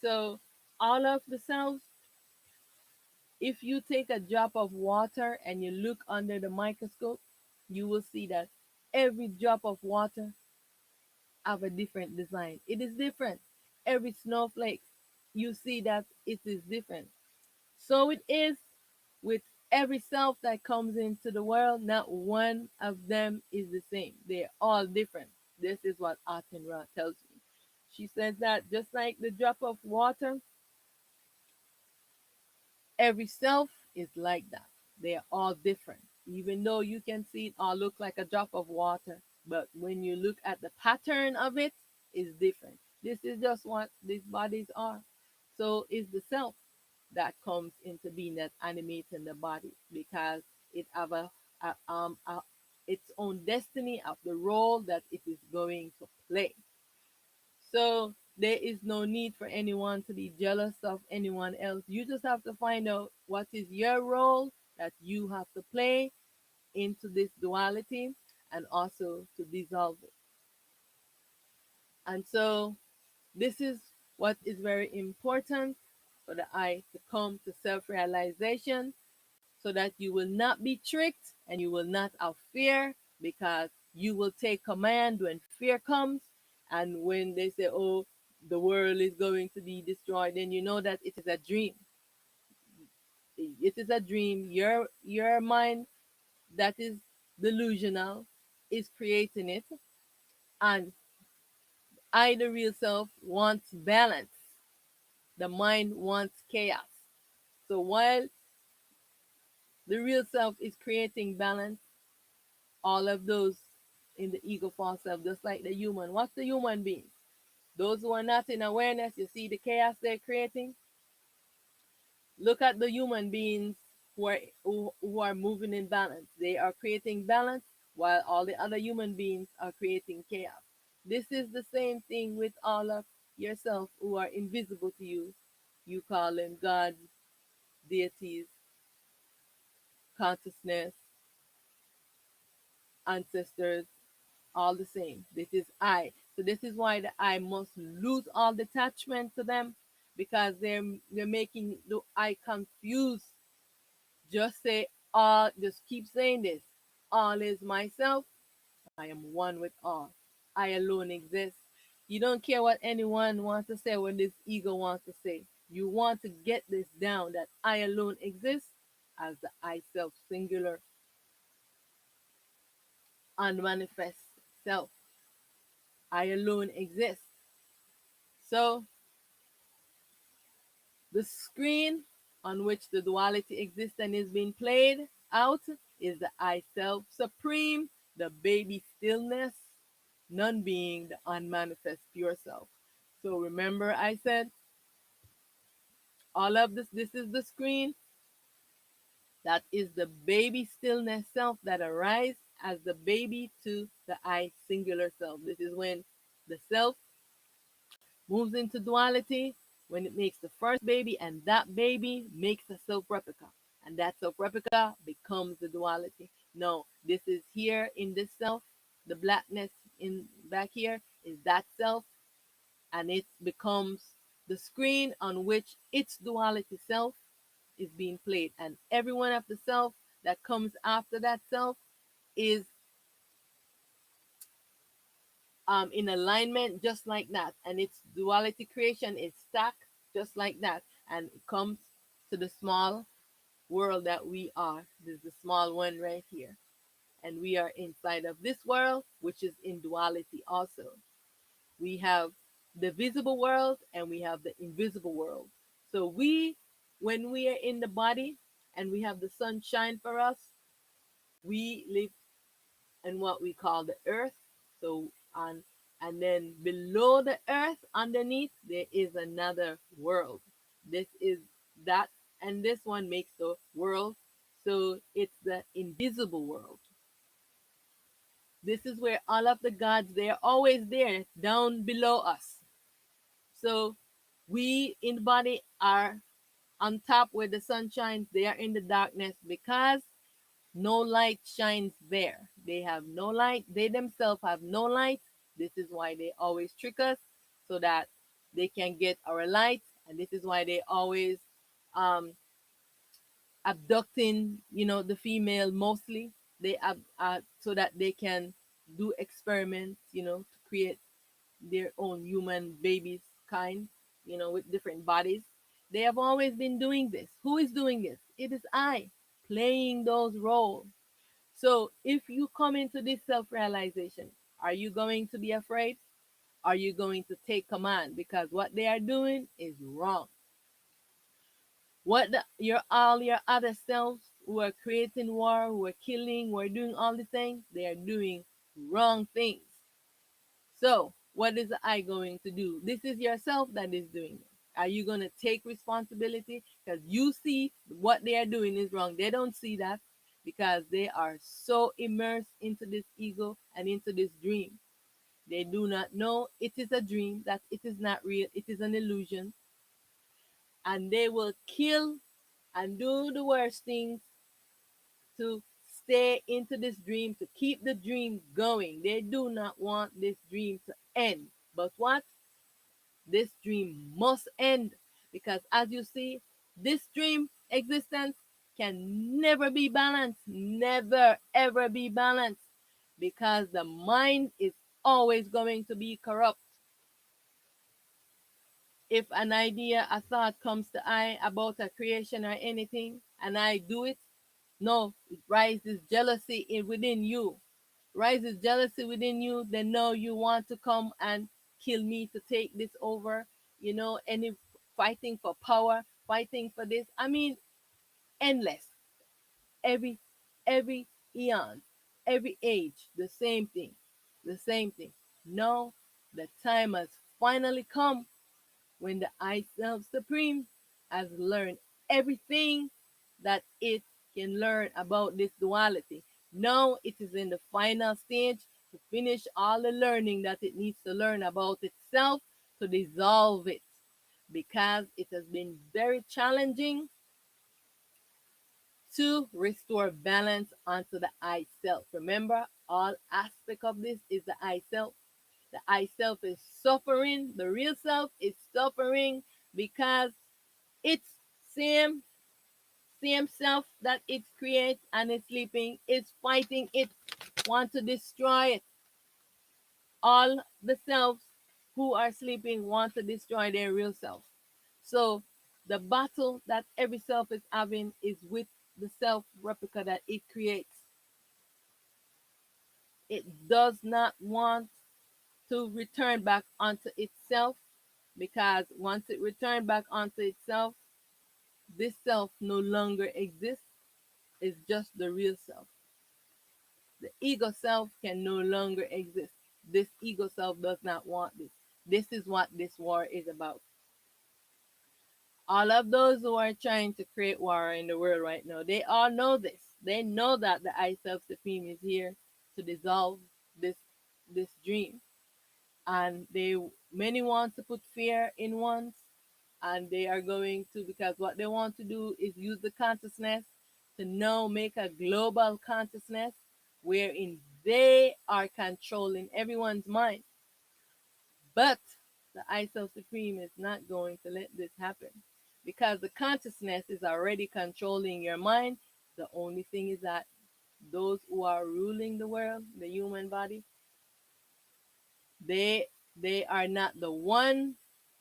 So all of the cells, if you take a drop of water and you look under the microscope, you will see that every drop of water have a different design. It is different. Every snowflake, you see that it is different. So it is with every self that comes into the world. Not one of them is the same. They're all different. This is what Aten Ra tells me. She says that just like the drop of water, every self is like that. They are all different. Even though you can see it all look like a drop of water, but when you look at the pattern of it, is different. This is just what these bodies are. So it's the self that comes into being that animates in the body because it have a its own destiny of the role that it is going to play. So there is no need for anyone to be jealous of anyone else. You just have to find out what is your role that you have to play into this duality and also to dissolve it. And so this is what is very important for the I to come to self realization so that you will not be tricked and you will not have fear because you will take command when fear comes. And when they say, oh, the world is going to be destroyed, then you know that it is a dream. It is a dream. Your mind that is delusional is creating it. And I, the real self, wants balance. The mind wants chaos. So while the real self is creating balance, all of those in the ego false self, just like the human. What's the human being? Those who are not in awareness, you see the chaos they're creating. Look at the human beings who are moving in balance. They are creating balance while all the other human beings are creating chaos. This is the same thing with all of yourself who are invisible to you. You call them gods, deities, consciousness, ancestors, all the same. This is I. So this is why the I must lose all detachment to them because they're making the I confused. Just say all. Just keep saying this. All is myself. I am one with all. I alone exist. You don't care what anyone wants to say when this ego wants to say. You want to get this down that I alone exist as the I self singular unmanifest self. I alone exist. So the screen on which the duality exists and is being played out is the I self supreme, the baby stillness, none being the unmanifest pure self. So remember, I said all of this is the screen. That is the baby stillness self that arises as the baby to the I singular self. This is when the self moves into duality when it makes the first baby, and that baby makes a self replica, and that self replica becomes the duality. No, this is here in this self, the blackness in back here is that self, and it becomes the screen on which its duality self is being played, and every one of the self that comes after that self is in alignment just like that, and its duality creation is stacked just like that, and it comes to the small world that we are. This is the small one right here, and we are inside of this world, which is in duality also. We have the visible world and we have the invisible world. So when we are in the body and we have the sunshine for us, we live. and what we call the earth. So on, and then below the earth, underneath, there is another world. This is that, and this one makes the world. So it's the invisible world. This is where all of the gods, they're always there down below us. So we in the body are on top where the sun shines, they are in the darkness because no light shines there. They have no light. They themselves have no light. This is why they always trick us so that they can get our light. And this is why they always um, abducting, the female mostly. They so that they can do experiments, to create their own human babies kind, with different bodies. They have always been doing this. Who is doing this? It is I playing those roles. So if you come into this self realization, are you going to be afraid? Are you going to take command? Because what they are doing is wrong. What your all your other selves who are creating war, who are killing, who are doing all the things, they are doing wrong things. So what is the I going to do? This is yourself that is doing it. Are you going to take responsibility? Because you see what they are doing is wrong. They don't see that because they are so immersed into this ego and into this dream. They do not know it is a dream, that it is not real, it is an illusion. And they will kill and do the worst things to stay into this dream, to keep the dream going. They do not want this dream to end. But what? This dream must end because, as you see, this dream existence can never be balanced, never ever be balanced because the mind is always going to be corrupt. If an idea, a thought comes to I about a creation or anything, and I do it, no, it rises jealousy within you. Rises jealousy within you, then no, you want to come and kill me to take this over. Any fighting for power, fighting for this. I mean, endless. Every every eon, every age, the same thing. The same thing. No, the time has finally come when the I Self Supreme has learned everything that it can learn about this duality. Now it is in the final stage to finish all the learning that it needs to learn about itself to dissolve it because it has been very challenging to restore balance onto the I self. Remember, all aspect of this is the I self. The I self is suffering. The real self is suffering because it's same same self that it creates and it's sleeping. It's fighting. It want to destroy it. All the selves who are sleeping want to destroy their real self. So the battle that every self is having is with the self replica that it creates. It does not want to return back onto itself because once it returns back onto itself, this self no longer exists. It's just the real self. The ego self can no longer exist. This ego self does not want this. This is what this war is about. All of those who are trying to create war in the world right now, they all know this. They know that the I Self Supreme is here to dissolve this this dream. And they many want to put fear in ones, and they are going to, because what they want to do is use the consciousness to now make a global consciousness wherein they are controlling everyone's mind. But the I Self Supreme is not going to let this happen because the consciousness is already controlling your mind. The only thing is that those who are ruling the world, the human body, they they are not the one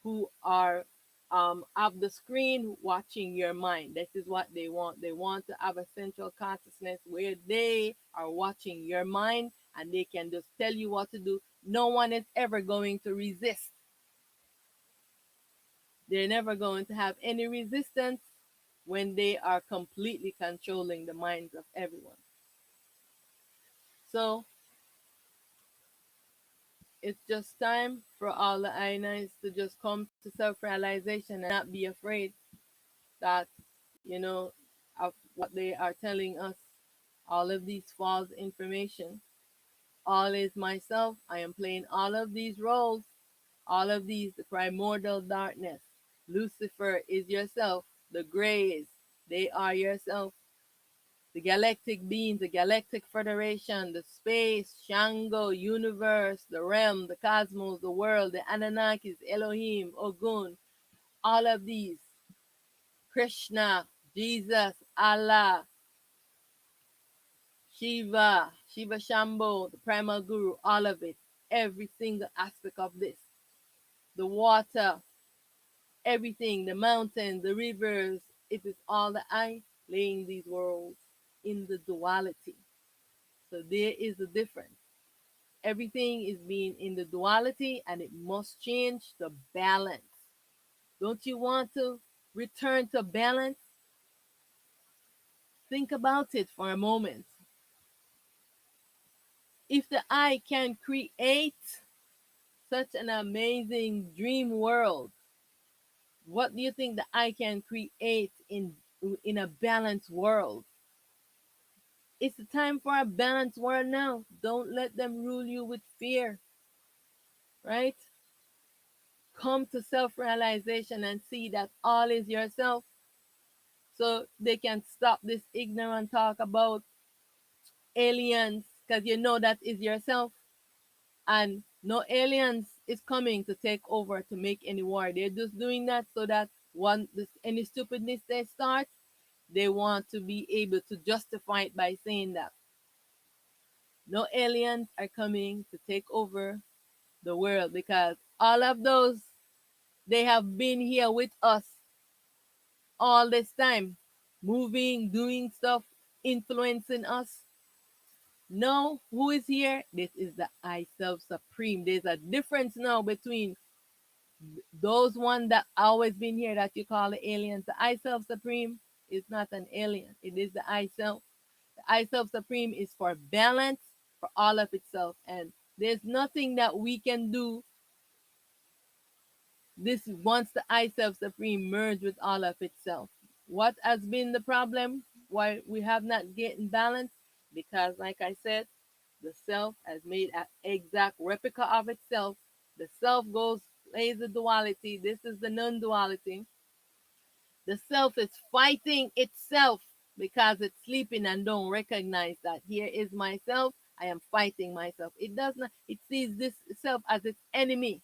who are of the screen watching your mind. This is what they want. They want to have a central consciousness where they are watching your mind and they can just tell you what to do. No one is ever going to resist. They're never going to have any resistance when they are completely controlling the minds of everyone. So it's just time for all the INIs to just come to self realization and not be afraid that, you know, of what they are telling us. All of these false information. All is myself. I am playing all of these roles. All of these, the primordial darkness. Lucifer is yourself. The grays, they are yourself. The galactic beings, the galactic federation, the space, Shango, universe, the realm, the cosmos, the world, the Anunnakis, Elohim, Ogun, all of these, Krishna, Jesus, Allah, Shiva, Shiva Shambho, the primal guru, all of it, every single aspect of this, the water, everything, the mountains, the rivers, it is all the I laying these worlds in the duality. So there is a difference. Everything is being in the duality and it must change the balance. Don't you want to return to balance? Think about it for a moment. If the I can create such an amazing dream world, what do you think the I can create in a balanced world? It's the time for a balanced world now. Don't let them rule you with fear, right? Come to self realization and see that all is yourself so they can stop this ignorant talk about aliens because you know that is yourself and no aliens is coming to take over to make any war. They're just doing that so that one this any stupidness they start, they want to be able to justify it by saying that no aliens are coming to take over the world because all of those they have been here with us all this time, moving, doing stuff, influencing us. Now, who is here? This is the I Self Supreme. There's a difference now between those one that always been here that you call the aliens. The I Self Supreme is not an alien. It is the I Self. The I Self Supreme is for balance for all of itself. And there's nothing that we can do this once the I Self Supreme merge with all of itself. What has been the problem? Why we have not gotten balance? Because, like I said, the self has made an exact replica of itself. The self goes plays the duality. This is the non-duality. The self is fighting itself because it's sleeping and don't recognize that here is myself. I am fighting myself. It does not. It sees this self as its enemy.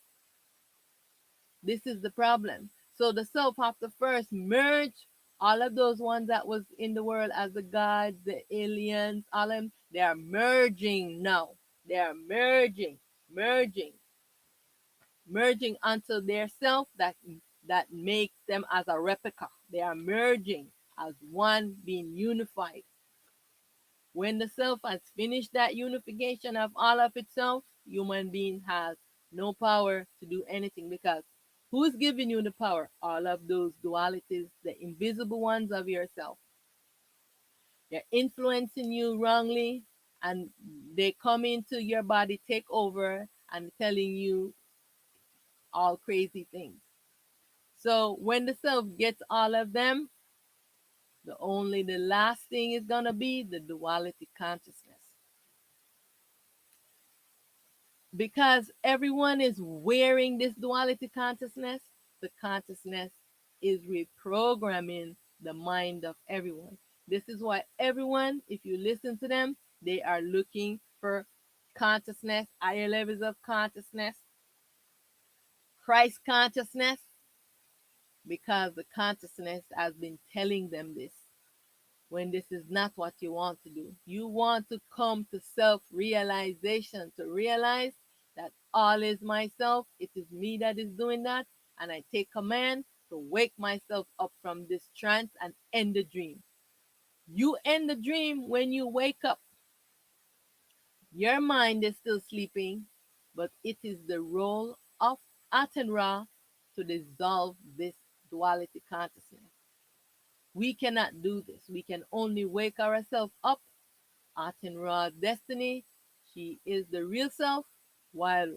This is the problem. So the self have to first merge all of those ones that was in the world as the gods, the aliens, all of them. They are merging now. They are merging, merging unto their self that makes them as a replica. They are merging as one, being unified. When the self has finished that unification of all of itself, human being has no power to do anything because who's giving you the power? All of those dualities, the invisible ones of yourself. They're influencing you wrongly and they come into your body, take over, and telling you all crazy things. So when the self gets all of them, the last thing is gonna be the duality consciousness. Because everyone is wearing this duality consciousness, the consciousness is reprogramming the mind of everyone. This is why everyone, if you listen to them, they are looking for consciousness, higher levels of consciousness, Christ consciousness, because the consciousness has been telling them this when this is not what you want to do. You want to come to self realization, to realize that all is myself, it is me that is doing that, and I take command to wake myself up from this trance and end the dream. You end the dream when you wake up. Your mind is still sleeping, but it is the role of Aten Ra to dissolve this duality consciousness. We cannot do this. We can only wake ourselves up. Aten Ra destiny, she is the real self, while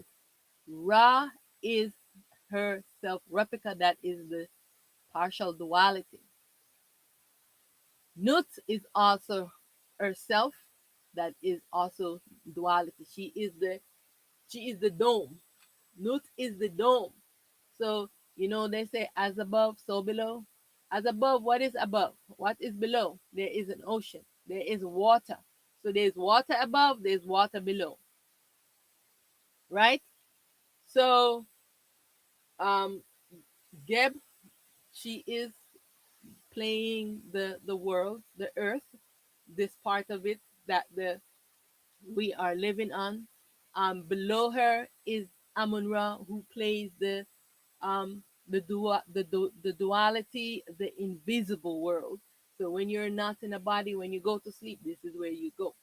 Ra is her self replica, that is the partial duality. Nut is also herself, that is also duality. She is the dome. Nut is the dome. So, they say as above, so below. As above, what is above? What is below? There is an ocean. There is water. So there's water above, there's water below. Right? So, um, Geb, she is playing the world, the earth, this part of it that the we are living on. Below her is Amun Ra, who plays the duality, the invisible world. So when you're not in a body, when you go to sleep, this is where you go,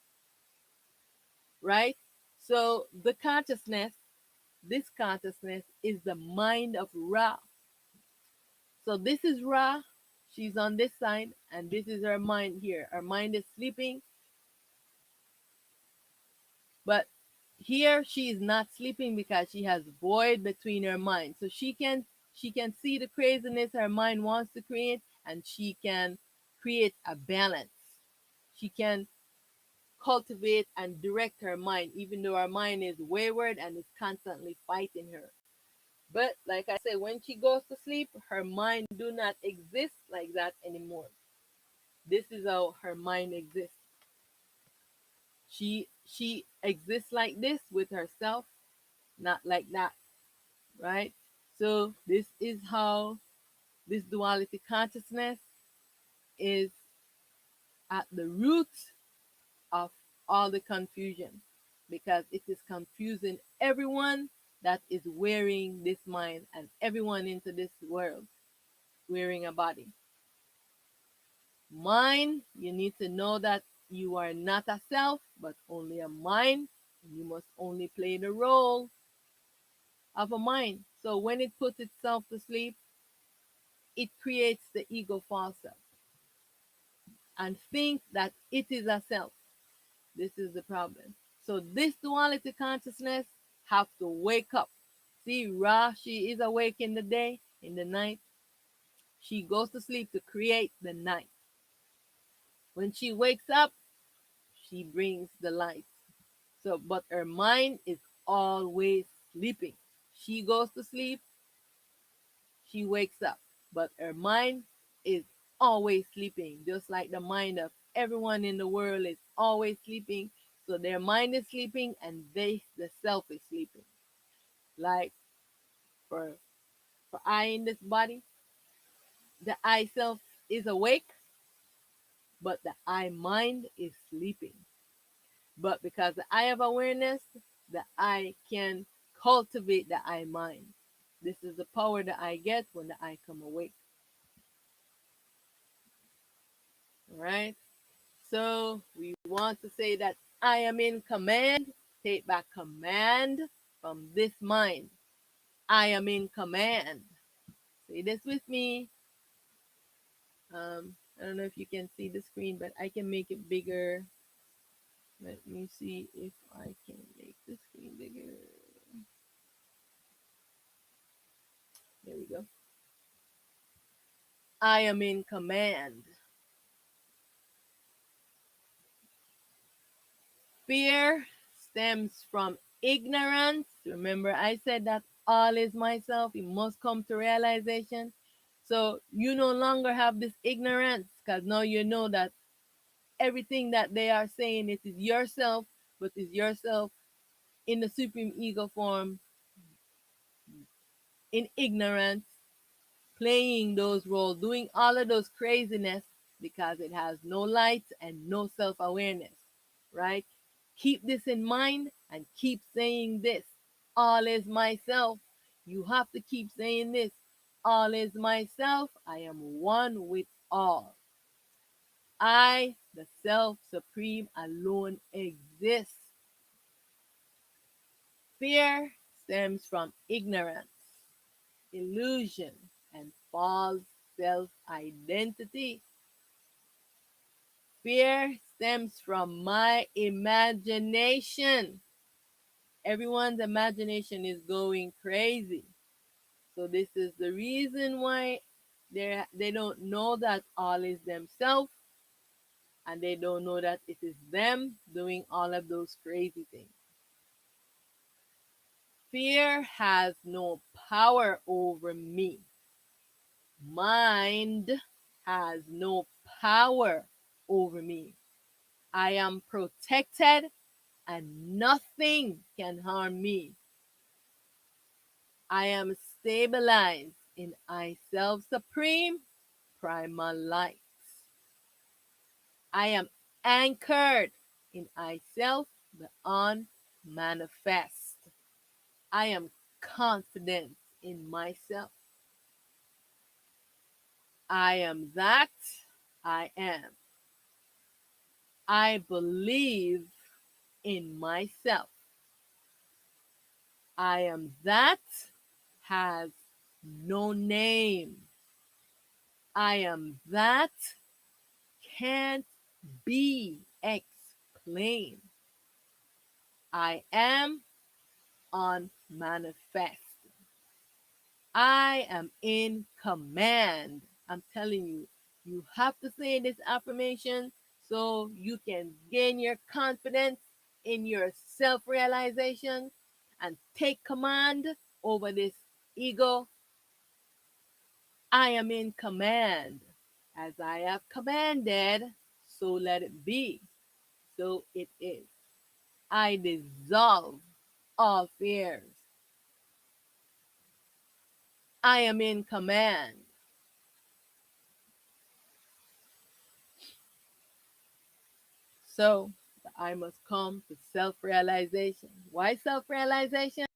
right? So this consciousness is the mind of Ra. So this is Ra. She's on this side, and this is her mind here. Her mind is sleeping, but here she is not sleeping because she has void between her mind. So she can see the craziness her mind wants to create, and she can create a balance. She can cultivate and direct her mind, even though her mind is wayward and is constantly fighting her. But like I said, when she goes to sleep, her mind do not exist like that anymore. This is how her mind exists. She exists like this with herself, not like that, right? So this is how this duality consciousness is at the root of all the confusion, because it is confusing everyone that is wearing this mind and everyone into this world wearing a body. Mind, you need to know that you are not a self, but only a mind. You must only play the role of a mind. So when it puts itself to sleep, it creates the ego false self and think that it is a self. This is the problem. So this duality consciousness have to wake up. See, Ra, she is awake in the day, in the night. She goes to sleep to create the night. When she wakes up, she brings the light. So, but her mind is always sleeping. She goes to sleep, she wakes up, but her mind is always sleeping, just like the mind of everyone in the world is always sleeping. So their mind is sleeping and the self is sleeping. Like for I in this body, the I self is awake, but the I mind is sleeping. But because I have awareness, the I can cultivate the I mind. This is the power that I get when the I come awake. All right. So we want to say that I am in command. Take back command from this mind. I am in command. Say this with me. I don't know if you can see the screen, but I can make it bigger. Let me see if I can make the screen bigger. There we go. I am in command. Fear stems from ignorance. Remember, I said that all is myself. You must come to realization. So you no longer have this ignorance, because now you know that everything that they are saying, it is yourself, but is yourself in the supreme ego form, in ignorance, playing those roles, doing all of those craziness because it has no light and no self awareness, right? Keep this in mind and keep saying this: all is myself. You have to keep saying this: all is myself. I am one with all. I, the self supreme, alone exist. Fear stems from ignorance, illusion, and false self identity. Fear stems from my imagination. Everyone's imagination is going crazy. So this is the reason why they don't know that all is themselves, and they don't know that it is them doing all of those crazy things. Fear has no power over me. Mind has no power over me. I am protected and nothing can harm me. I am stabilized in I self supreme primal light. I am anchored in I self, the unmanifest. I am confident in myself. I am that I am. I believe in myself. I am that has no name. I am that can't be explained. I am unmanifest. I am in command. I'm telling you, you have to say this affirmation so you can gain your confidence in your self realization and take command over this ego. I am in command. As I have commanded, so let it be. So it is. I dissolve all fears. I am in command. So I must come to self realization. Why self realization?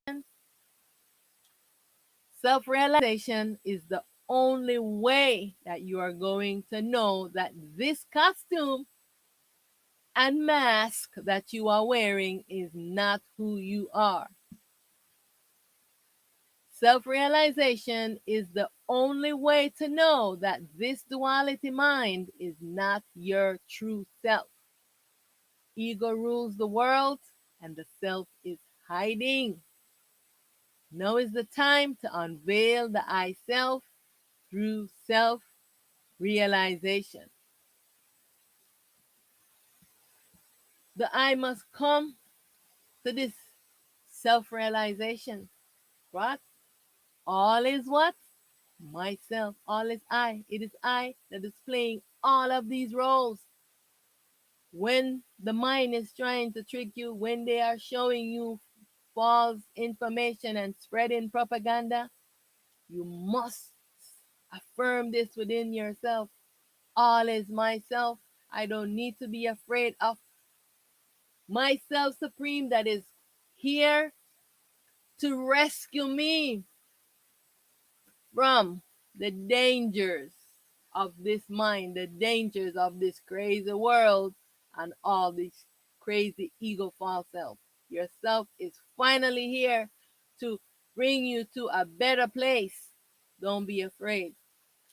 Self realization is the only way that you are going to know that this costume and mask that you are wearing is not who you are. Self realization is the only way to know that this duality mind is not your true self. Ego rules the world and the self is hiding. Now is the time to unveil the I self through self realization. The I must come to this self realization. What? All is what? Myself. All is I. It is I that is playing all of these roles. When the mind is trying to trick you, when they are showing you false information and spreading propaganda, you must affirm this within yourself. All is myself. I don't need to be afraid of myself supreme that is here to rescue me from the dangers of this mind, the dangers of this crazy world, and all this crazy ego false self. Yourself is finally here to bring you to a better place. Don't be afraid.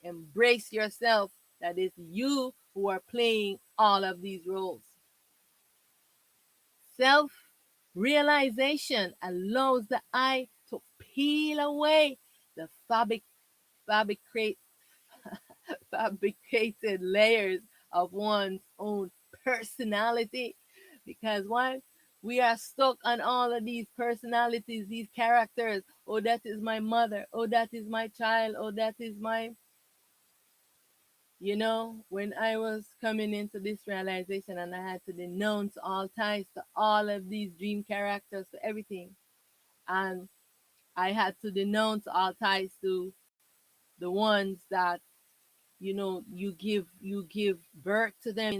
Embrace yourself. That is you who are playing all of these roles. Self realization allows the I to peel away the fabricate, fabricated layers of one's own personality. Because why? We are stuck on all of these personalities, these characters. Oh, that is my mother. Oh, that is my child. Oh, that is my. When I was coming into this realization and I had to denounce all ties to all of these dream characters, to everything. And I had to denounce all ties to the ones that you give birth to them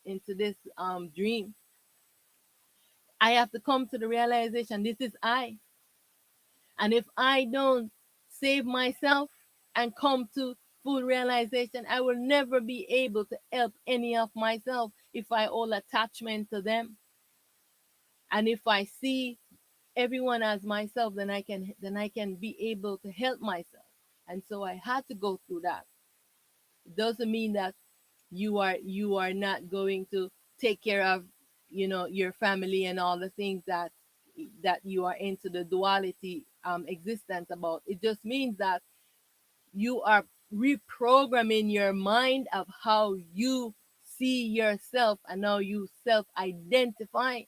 into this dream. I have to come to the realization this is I. And if I don't save myself and come to full realization, I will never be able to help any of myself if I hold attachment to them. And if I see everyone as myself, then I can be able to help myself. And so I had to go through that. It doesn't mean that you are not going to take care of your family and all the things that that you are into the duality existence about. It just means that you are reprogramming your mind of how you see yourself and how you self identify.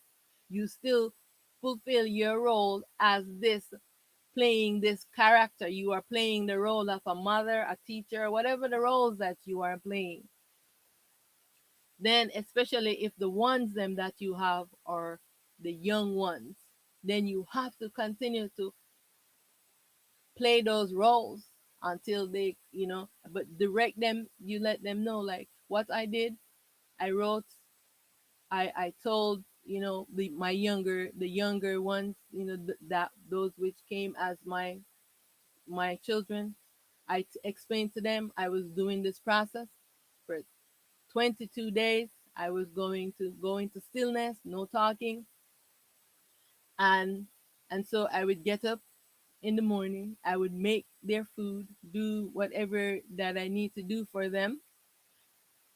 You still fulfill your role as this, playing this character. You are playing the role of a mother, a teacher, whatever the roles that you are playing. Then, especially if the ones them that you have are the young ones, then you have to continue to play those roles until they, but direct them. You let them know, like, what I did. I wrote, I told, the younger ones, that those which came as my children. Explained to them I was doing this process for 22 days. I was going to go into stillness, no talking, and so I would get up in the morning. I would make their food, do whatever that I need to do for them,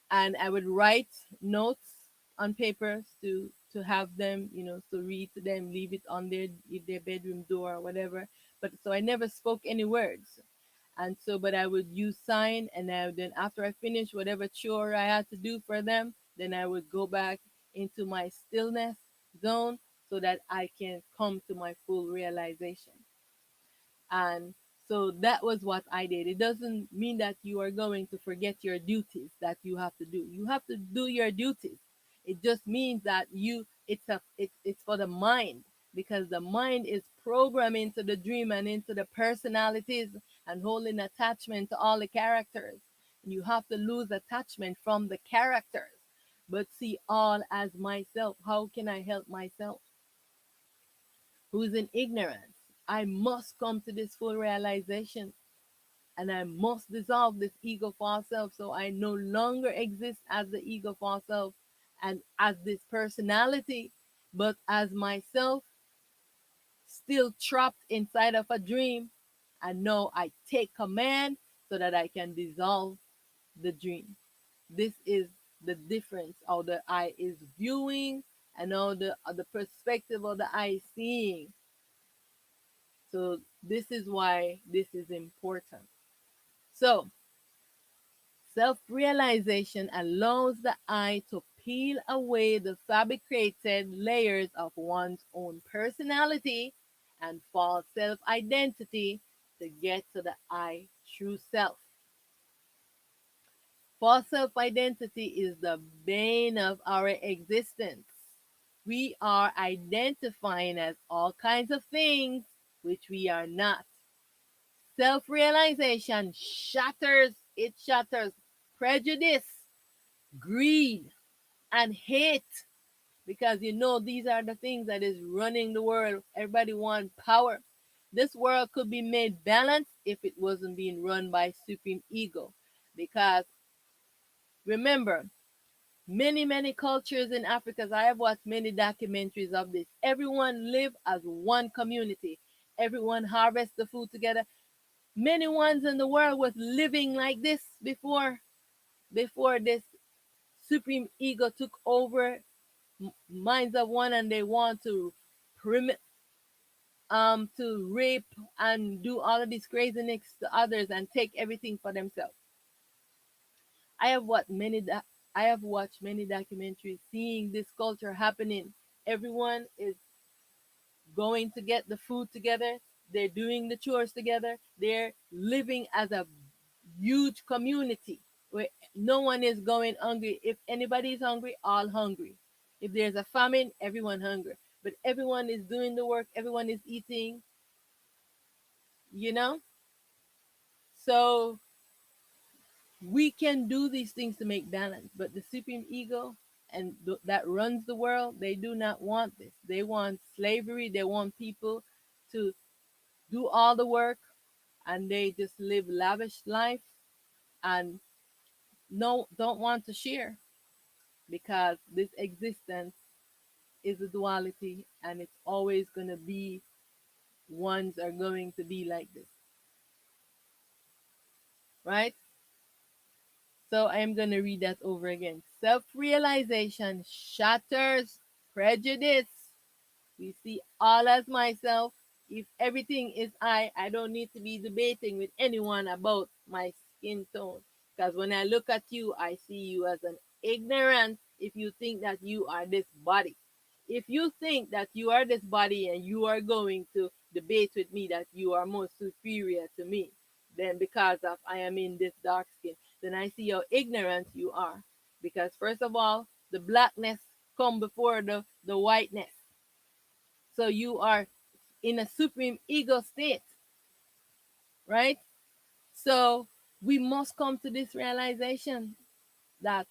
and I would write notes on papers to have them, to read to them, leave it on their bedroom door or whatever. But so I never spoke any words. And so, but I would use sign, and then after I finished whatever chore I had to do for them, then I would go back into my stillness zone so that I can come to my full realization. And so that was what I did. It doesn't mean that you are going to forget your duties that you have to do. You have to do your duties. It just means that it's for the mind, because the mind is programmed into the dream and into the personalities and holding attachment to all the characters. You have to lose attachment from the characters, but see all as myself. How can I help myself? Who is in ignorance? I must come to this full realization, and I must dissolve this ego false self, so I no longer exist as the ego false self and as this personality, but as myself, still trapped inside of a dream. And now I take command so that I can dissolve the dream. This is the difference. How the eye is viewing and how the perspective of the eye is seeing. So this is why this is important. So self realization allows the eye to peel away the fabricated layers of one's own personality and false self identity to get to the eye true self. False self identity is the bane of our existence. We are identifying as all kinds of things which we are not. Self realization shatters prejudice, greed, and hate, because these are the things that is running the world. Everybody wants power. This world could be made balanced if it wasn't being run by supreme ego. Because remember, many cultures in Africa, I have watched many documentaries of this. Everyone live as one community. Everyone harvests the food together. Many ones in the world was living like this before this supreme ego took over minds of one, and they want to prim- to rape and do all of these craziness to others and take everything for themselves. I have watched many I have watched many documentaries seeing this culture happening. Everyone is going to get the food together. They're doing the chores together. They're living as a huge community where no one is going hungry. If anybody is hungry, all hungry. If there's a famine, everyone hungry. But everyone is doing the work. Everyone is eating. You know. So we can do these things to make balance. But the supreme ego and that runs the world, they do not want this. They want slavery. They want people to do all the work, and they just live lavish life and no don't want to share, because this existence is a duality, and it's always going to be, ones are going to be like this, right? So I am going to read that over again. Self realization shatters prejudice, We see all as myself. If everything is I don't need to be debating with anyone about my skin tone. Because when I look at you, I see you as an ignorant if you think that you are this body. If you think that you are this body and you are going to debate with me that you are more superior to me, then because of I am in this dark skin, then I see how ignorant you are. Because first of all, the blackness come before the whiteness. So you are in a supreme ego state, right? So we must come to this realization that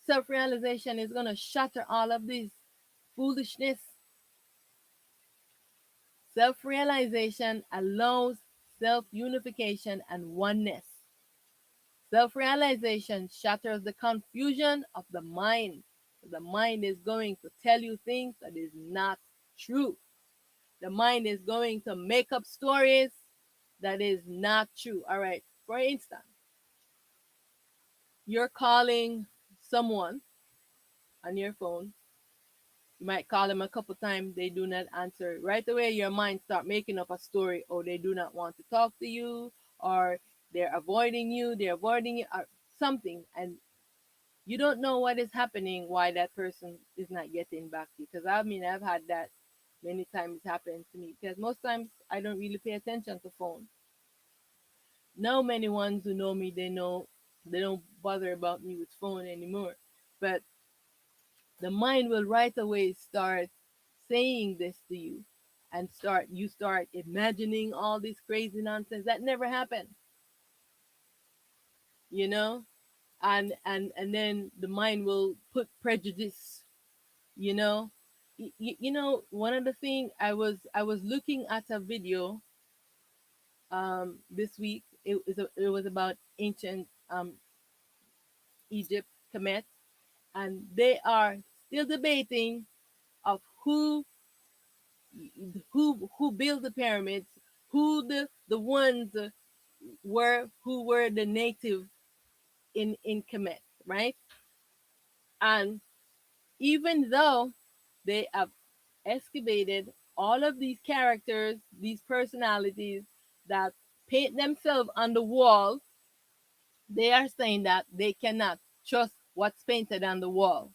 self realization is going to shatter all of this foolishness. Self realization allows self unification and oneness. Self realization shatters the confusion of the mind. The mind is going to tell you things that is not true. The mind is going to make up stories that is not true. All right. For instance, you're calling someone on your phone. You might call them a couple times, they do not answer. Right away, your mind start making up a story. Oh, they do not want to talk to you, or they're avoiding you, or something. And you don't know what is happening, why that person is not getting back to you. Because I mean, I've had that many times happen to me. Because most times I don't really pay attention to phone. Now many ones who know me, they don't bother about me with phone anymore. But the mind will right away start saying this to you, and start imagining all this crazy nonsense that never happened, you know? And then the mind will put prejudice, you know? One of the thing I was looking at a video this week. It was about ancient Egypt, Kemet, and they are still debating of who built the pyramids, who the ones who were the native in Kemet, right? And even though they have excavated all of these characters, these personalities that paint themselves on the wall, they are saying that they cannot trust what's painted on the wall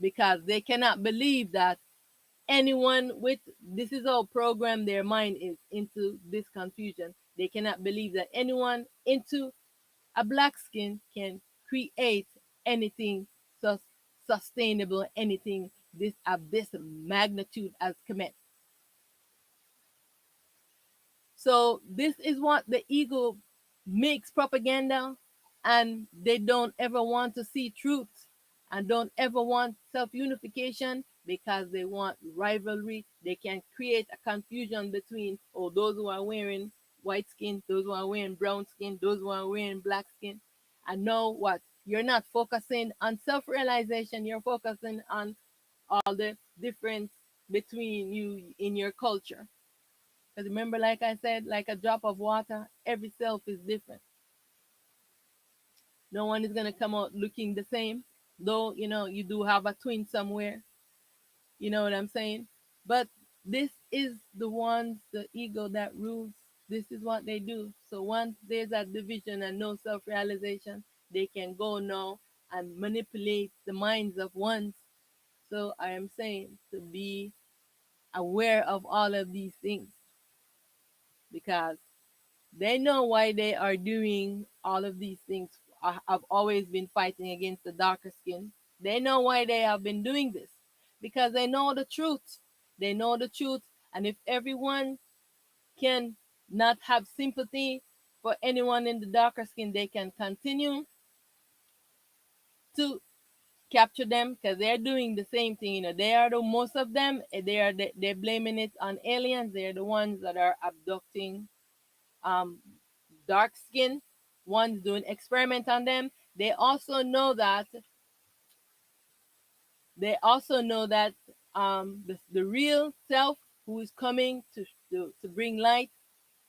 because they cannot believe that anyone with this is how programmed their mind is into this confusion. They cannot believe that anyone into a black skin can create anything sus- sustainable, anything this of this magnitude as Kemet. So this is what the ego makes propaganda, and they don't ever want to see truth and don't ever want self-unification because they want rivalry. They can create a confusion between those who are wearing white skin, those who are wearing brown skin, those who are wearing black skin. And know what? You're not focusing on self-realization, you're focusing on all the difference between you in your culture. Because remember, like I said, like a drop of water, every self is different. No one is going to come out looking the same, though, you do have a twin somewhere. You know what I'm saying? But this is the ones, the ego that rules. This is what they do. So once there's a division and no self realization, they can go now and manipulate the minds of ones. So I am saying to be aware of all of these things because they know why they are doing all of these things. I've always been fighting against the darker skin. They know why they have been doing this because they know the truth. They know the truth. And if everyone can not have sympathy for anyone in the darker skin, they can continue to capture them because they're doing the same thing. They are the most of them. They're blaming it on aliens. They're the ones that are abducting um, dark skin ones doing experiment on them. They also know that the real self who is coming to bring light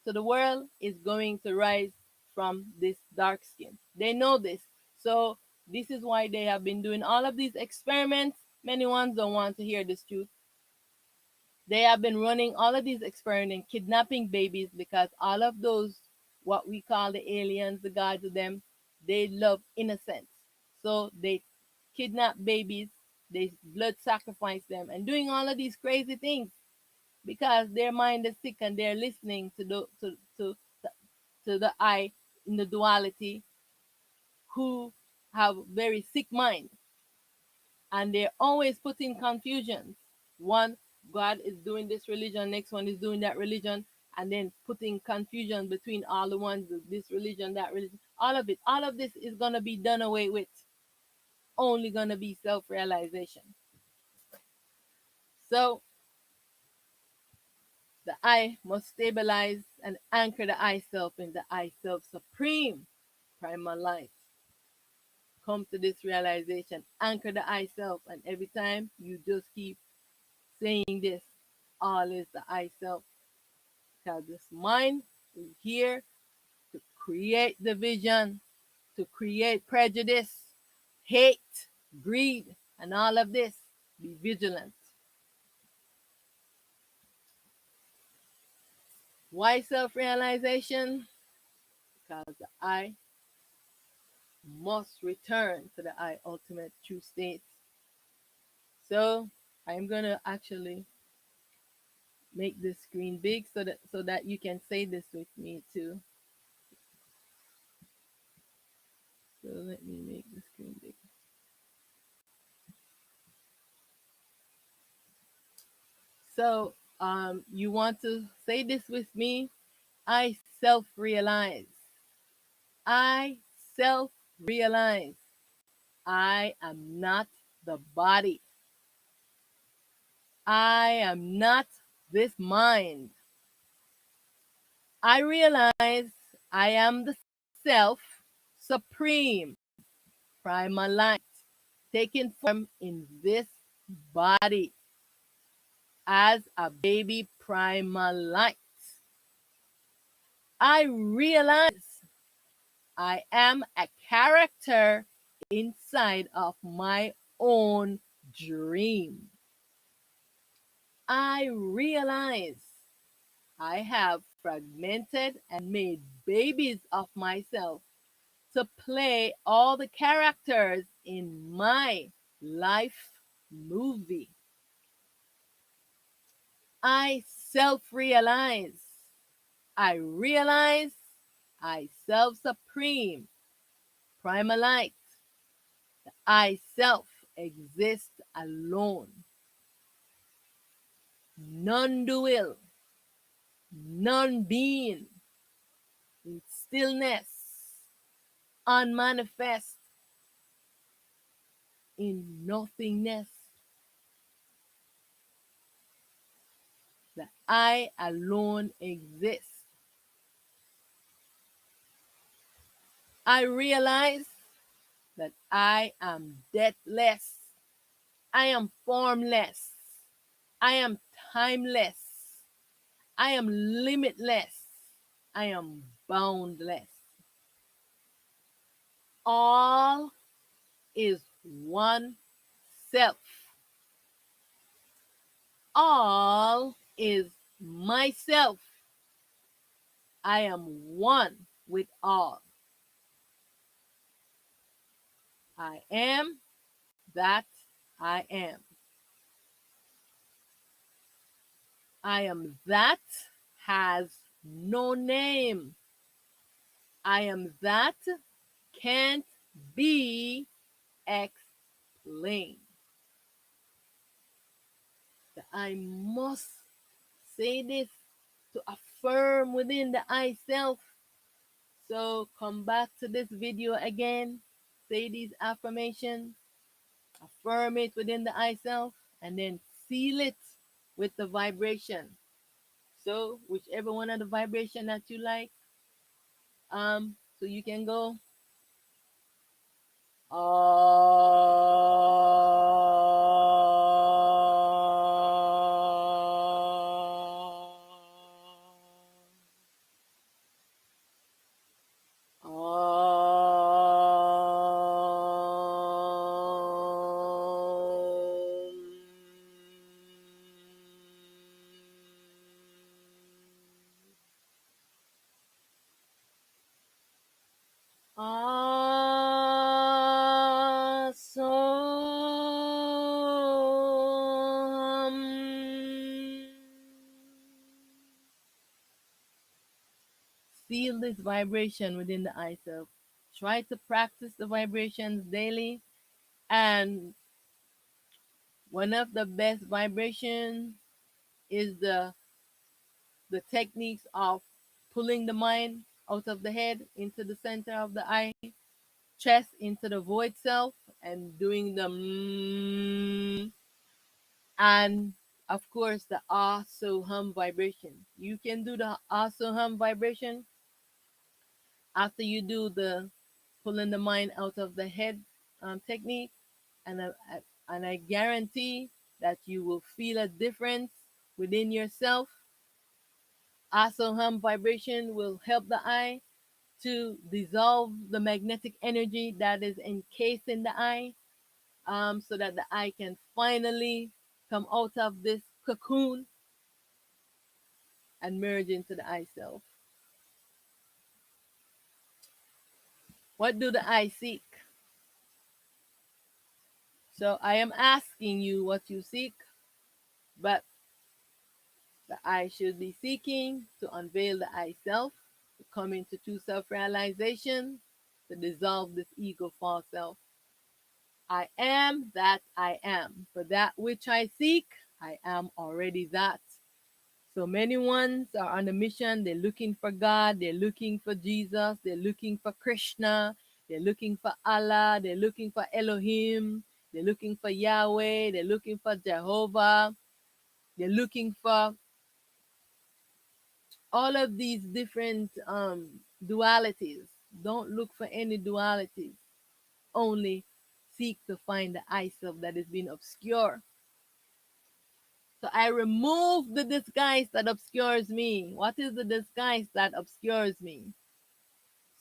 to the world is going to rise from this dark skin. They know this. So this is why they have been doing all of these experiments. Many ones don't want to hear this truth. They have been running all of these experiments, kidnapping babies, because all of those, what we call the aliens, the gods of them, they love innocence. So they kidnap babies, they blood sacrifice them, and doing all of these crazy things because their mind is sick and they're listening to the I in the duality who have very sick mind, and they're always putting confusions. One, God is doing this religion, next one is doing that religion, and then putting confusion between all the ones, this religion, that religion, all of it. All of this is gonna be done away with. Only gonna be self-realization. So the I must stabilize and anchor the I self in the I self supreme primal light. Come to this realization, anchor the I self, and every time you just keep saying this, all is the I self. Because this mind is here to create division, to create prejudice, hate, greed, and all of this. Be vigilant. Why self realization? Because the I must return to the I ultimate true state. So I'm gonna actually make this screen big so that you can say this with me too. So let me make the screen big. So you want to say this with me? I self realize. I self realize. I am not the body. I am not this mind. I realize I am the self supreme primal light taking form in this body as a baby primal light. I realize I am a character inside of my own dream. I realize I have fragmented and made babies of myself to play all the characters in my life movie. I self realize. I realize I self supreme, primal light. I self exist alone. Non dual, non being, in stillness, unmanifest, in nothingness. The I alone exists. I realize that I am deathless. I am formless. I am timeless. I am limitless. I am boundless. All is one self. All is myself. I am one with all. I am that I am. I am that has no name. I am that can't be explained. That I must say this to affirm within the I self. So come back to this video again, say these affirmations, affirm it within the I self, and then seal it with the vibration. So whichever one of the vibration that you like, so you can go Om. Awesome. Feel this vibration within the eye self. Try to practice the vibrations daily. And one of the best vibrations is the techniques of pulling the mind out of the head into the center of the eye, chest into the void self, and doing the and of course the also hum vibration. You can do the also hum vibration after you do the pulling the mind out of the head technique, and I guarantee that you will feel a difference within yourself. Also, hum vibration will help the eye to dissolve the magnetic energy that is encased in the eye, so that the eye can finally come out of this cocoon and merge into the eye self. What do the eye seek? So I am asking you what you seek, but the eye should be seeking to unveil the eye self, to come into true self realization, to dissolve this ego false self. I am that I am. For that which I seek, I am already that. So many ones are on a mission. They're looking for God. They're looking for Jesus. They're looking for Krishna. They're looking for Allah. They're looking for Elohim. They're looking for Yahweh. They're looking for Jehovah. They're looking for all of these different dualities. Don't look for any dualities. Only seek to find the eye self that has been obscure. So I remove the disguise that obscures me. What is the disguise that obscures me?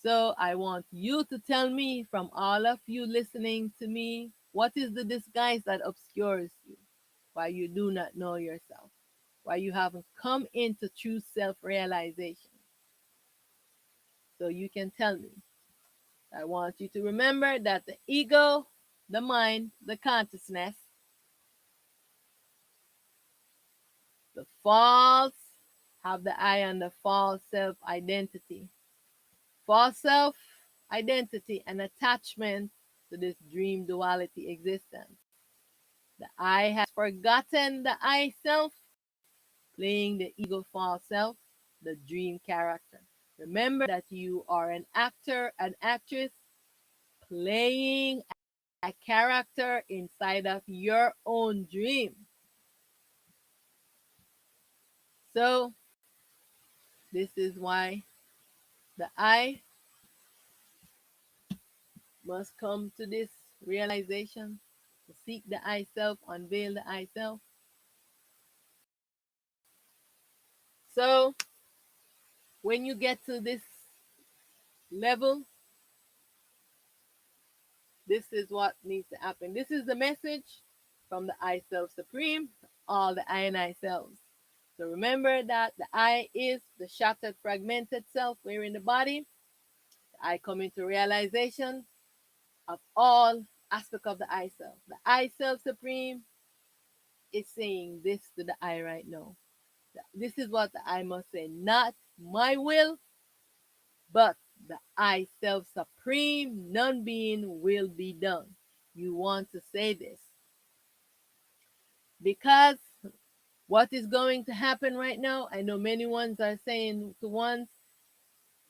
So I want you to tell me, from all of you listening to me, what is the disguise that obscures you? Why you do not know yourself? Why you haven't come into true self realization? So you can tell me. I want you to remember that the ego, the mind, the consciousness, the false have the eye on the false self identity. False self identity and attachment to this dream duality existence. The I has forgotten the I self, playing the ego false self, the dream character. Remember that you are an actor, an actress, playing a character inside of your own dream. So, this is why the I must come to this realization, to seek the I self, unveil the I self. So, when you get to this level, this is what needs to happen. This is the message from the I self supreme, all the I and I selves. So remember that the I is the shattered, fragmented self wherein the body. The I come into realization of all aspect of the I self. The I self supreme is saying this to the I right now. This is what the I must say. Not my will, but the I self supreme non being will be done. You want to say this because what is going to happen right now? I know many ones are saying to ones,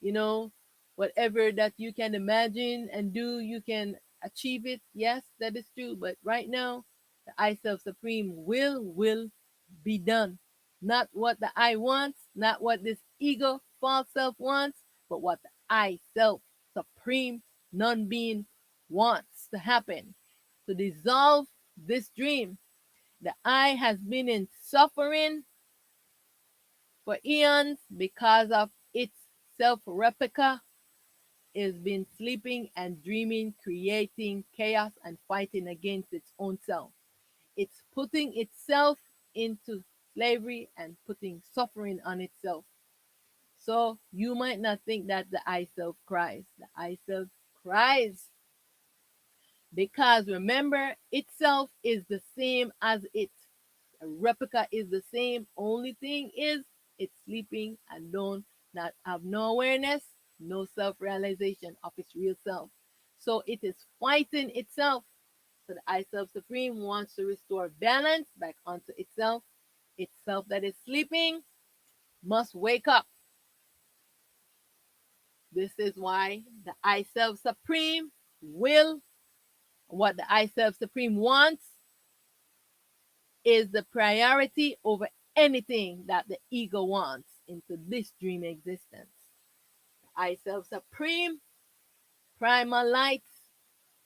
you know, whatever that you can imagine and do, you can achieve it. Yes, that is true. But right now, the I self supreme will be done. Not what the I wants, not what this ego false self wants, but what the I self supreme non being wants to happen. To dissolve this dream. The I has been in suffering for eons because of its self replica. It's been sleeping and dreaming, creating chaos and fighting against its own self. It's putting itself into slavery and putting suffering on itself. So you might not think that the I self cries. The I self cries because remember, itself is the same as it. A replica is the same. Only thing is, it's sleeping and don't not have no awareness, no self realization of its real self. So it is fighting itself. So the I self supreme wants to restore balance back onto itself. Itself that is sleeping must wake up. This is why the I self supreme will, what the I self supreme wants is the priority over anything that the ego wants into this dream existence. The I Self Supreme, primal light,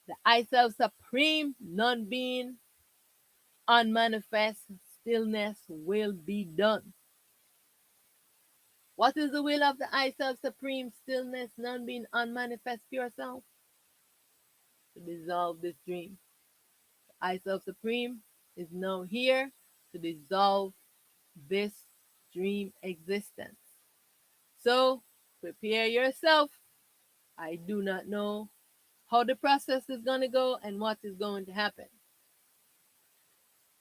the I Self Supreme, non being, unmanifest stillness will be done. What is the will of the I Self Supreme, stillness, non being, unmanifest pure self? To dissolve this dream. The I Self Supreme is now here to dissolve this dream existence. So prepare yourself. I do not know how the process is going to go and what is going to happen.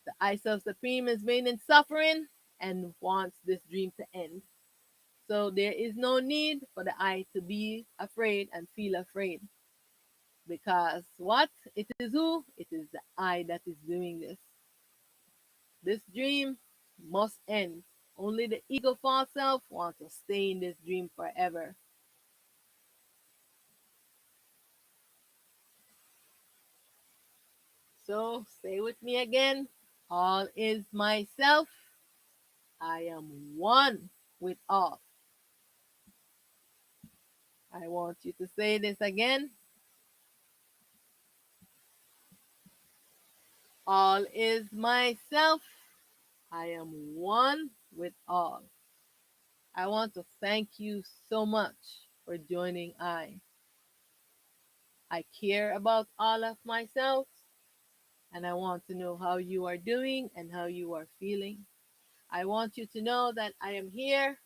The I Self Supreme is being in suffering and wants this dream to end. So there is no need for the I to be afraid and feel afraid. Because what? It is who? It is the I that is doing this. This dream must end. Only the ego false self wants to stay in this dream forever. So say with me again. All is myself. I am one with all. I want you to say this again. All is myself. I am one with all. I want to thank you so much for joining I care about all of myself and I want to know how you are doing and how you are feeling. I want you to know that I am here.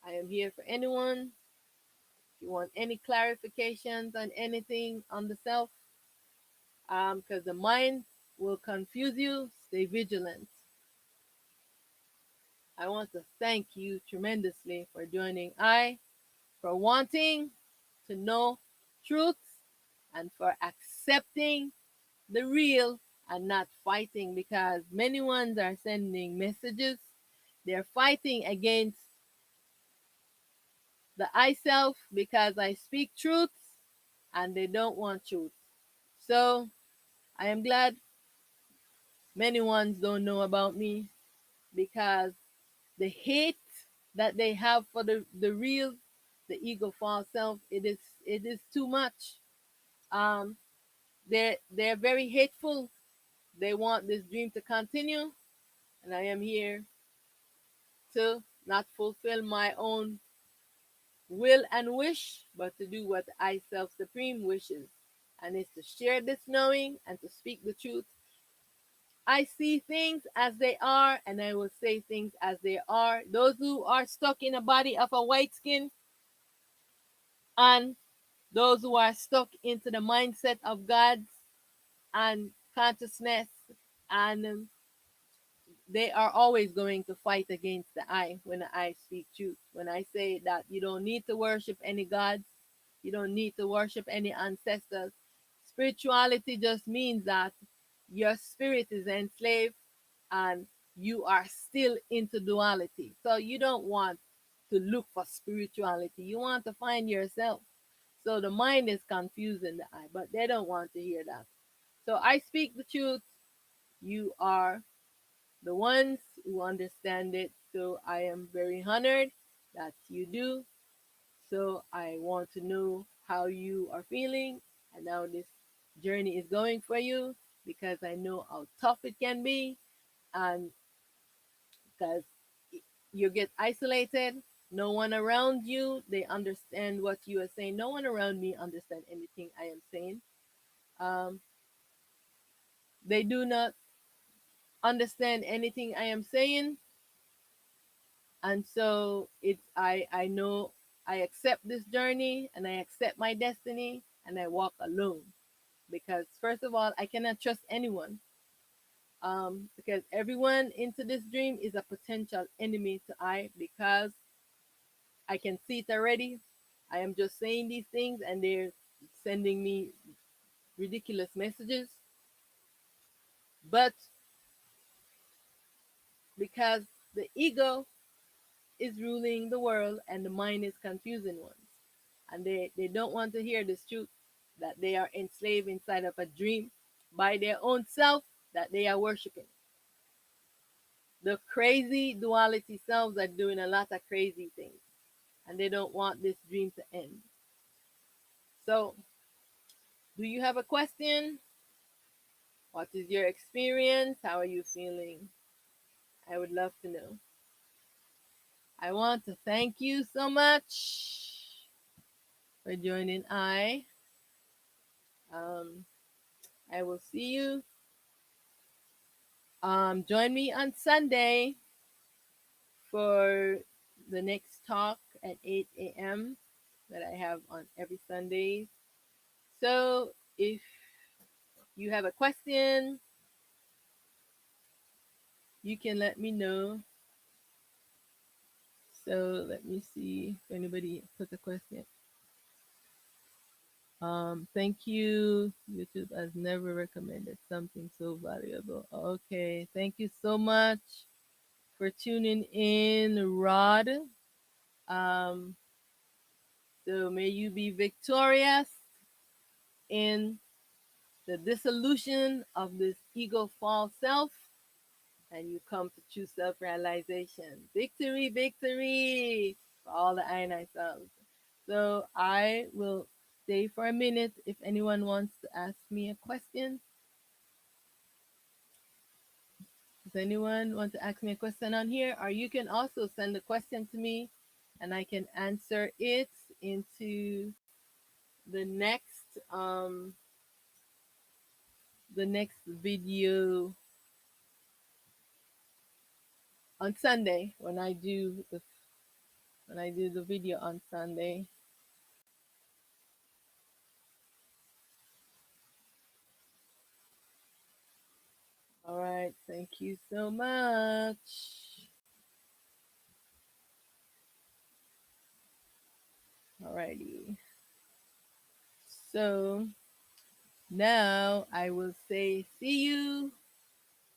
I am here for anyone. If you want any clarifications on anything on the self, because the mind will confuse you, stay vigilant. I want to thank you tremendously for joining for wanting to know truth, and for accepting the real and not fighting because many ones are sending messages. They're fighting against the I self because I speak truth and they don't want truth. So I am glad many ones don't know about me because the hate that they have for the real, the ego false self, it is too much. Um, they're very hateful. They want this dream to continue, and I am here to not fulfill my own will and wish, but to do what I self supreme wishes, and is to share this knowing and to speak the truth. I see things as they are, and I will say things as they are. Those who are stuck in a body of a white skin, and those who are stuck into the mindset of God's and consciousness, and they are always going to fight against the I when I speak truth. When I say that you don't need to worship any gods, you don't need to worship any ancestors. Spirituality just means that your spirit is enslaved and you are still into duality. So you don't want to look for spirituality. You want to find yourself. So the mind is confusing the I, but they don't want to hear that. So I speak the truth. You are the ones who understand it. So I am very honored that you do. So I want to know how you are feeling and how this journey is going for you because I know how tough it can be and because you get isolated, no one around you they understand what you are saying. No one around me understand anything I am saying. Um, they do not understand anything I am saying, And so I know I accept this journey and I accept my destiny and I walk alone because first of all I cannot trust anyone, because everyone into this dream is a potential enemy to I, because I can see it already. I am just saying these things and they're sending me ridiculous messages. But because the ego is ruling the world and the mind is confusing ones, and they don't want to hear this truth that they are enslaved inside of a dream by their own self that they are worshiping. The crazy duality selves are doing a lot of crazy things and they don't want this dream to end. So, do you have a question? What is your experience? How are you feeling? I would love to know. I want to thank you so much for joining Um, I will see you. Join me on Sunday for the next talk at 8 a.m. that I have on every Sunday. So if you have a question, you can let me know. So let me see if anybody put a question. Thank you. YouTube has never recommended something so valuable. Okay, thank you so much for tuning in, Rod. Um, so may you be victorious in the dissolution of this ego false self, and you come to true self realization. Victory, victory for all the I selves. So I will stay for a minute if anyone wants to ask me a question. Does anyone want to ask me a question on here? Or you can also send a question to me and I can answer it into the next video on Sunday when I do the video on Sunday. All right, thank you so much. Alrighty. So now I will say see you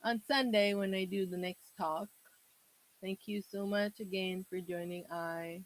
on Sunday when I do the next talk. Thank you so much again for joining I.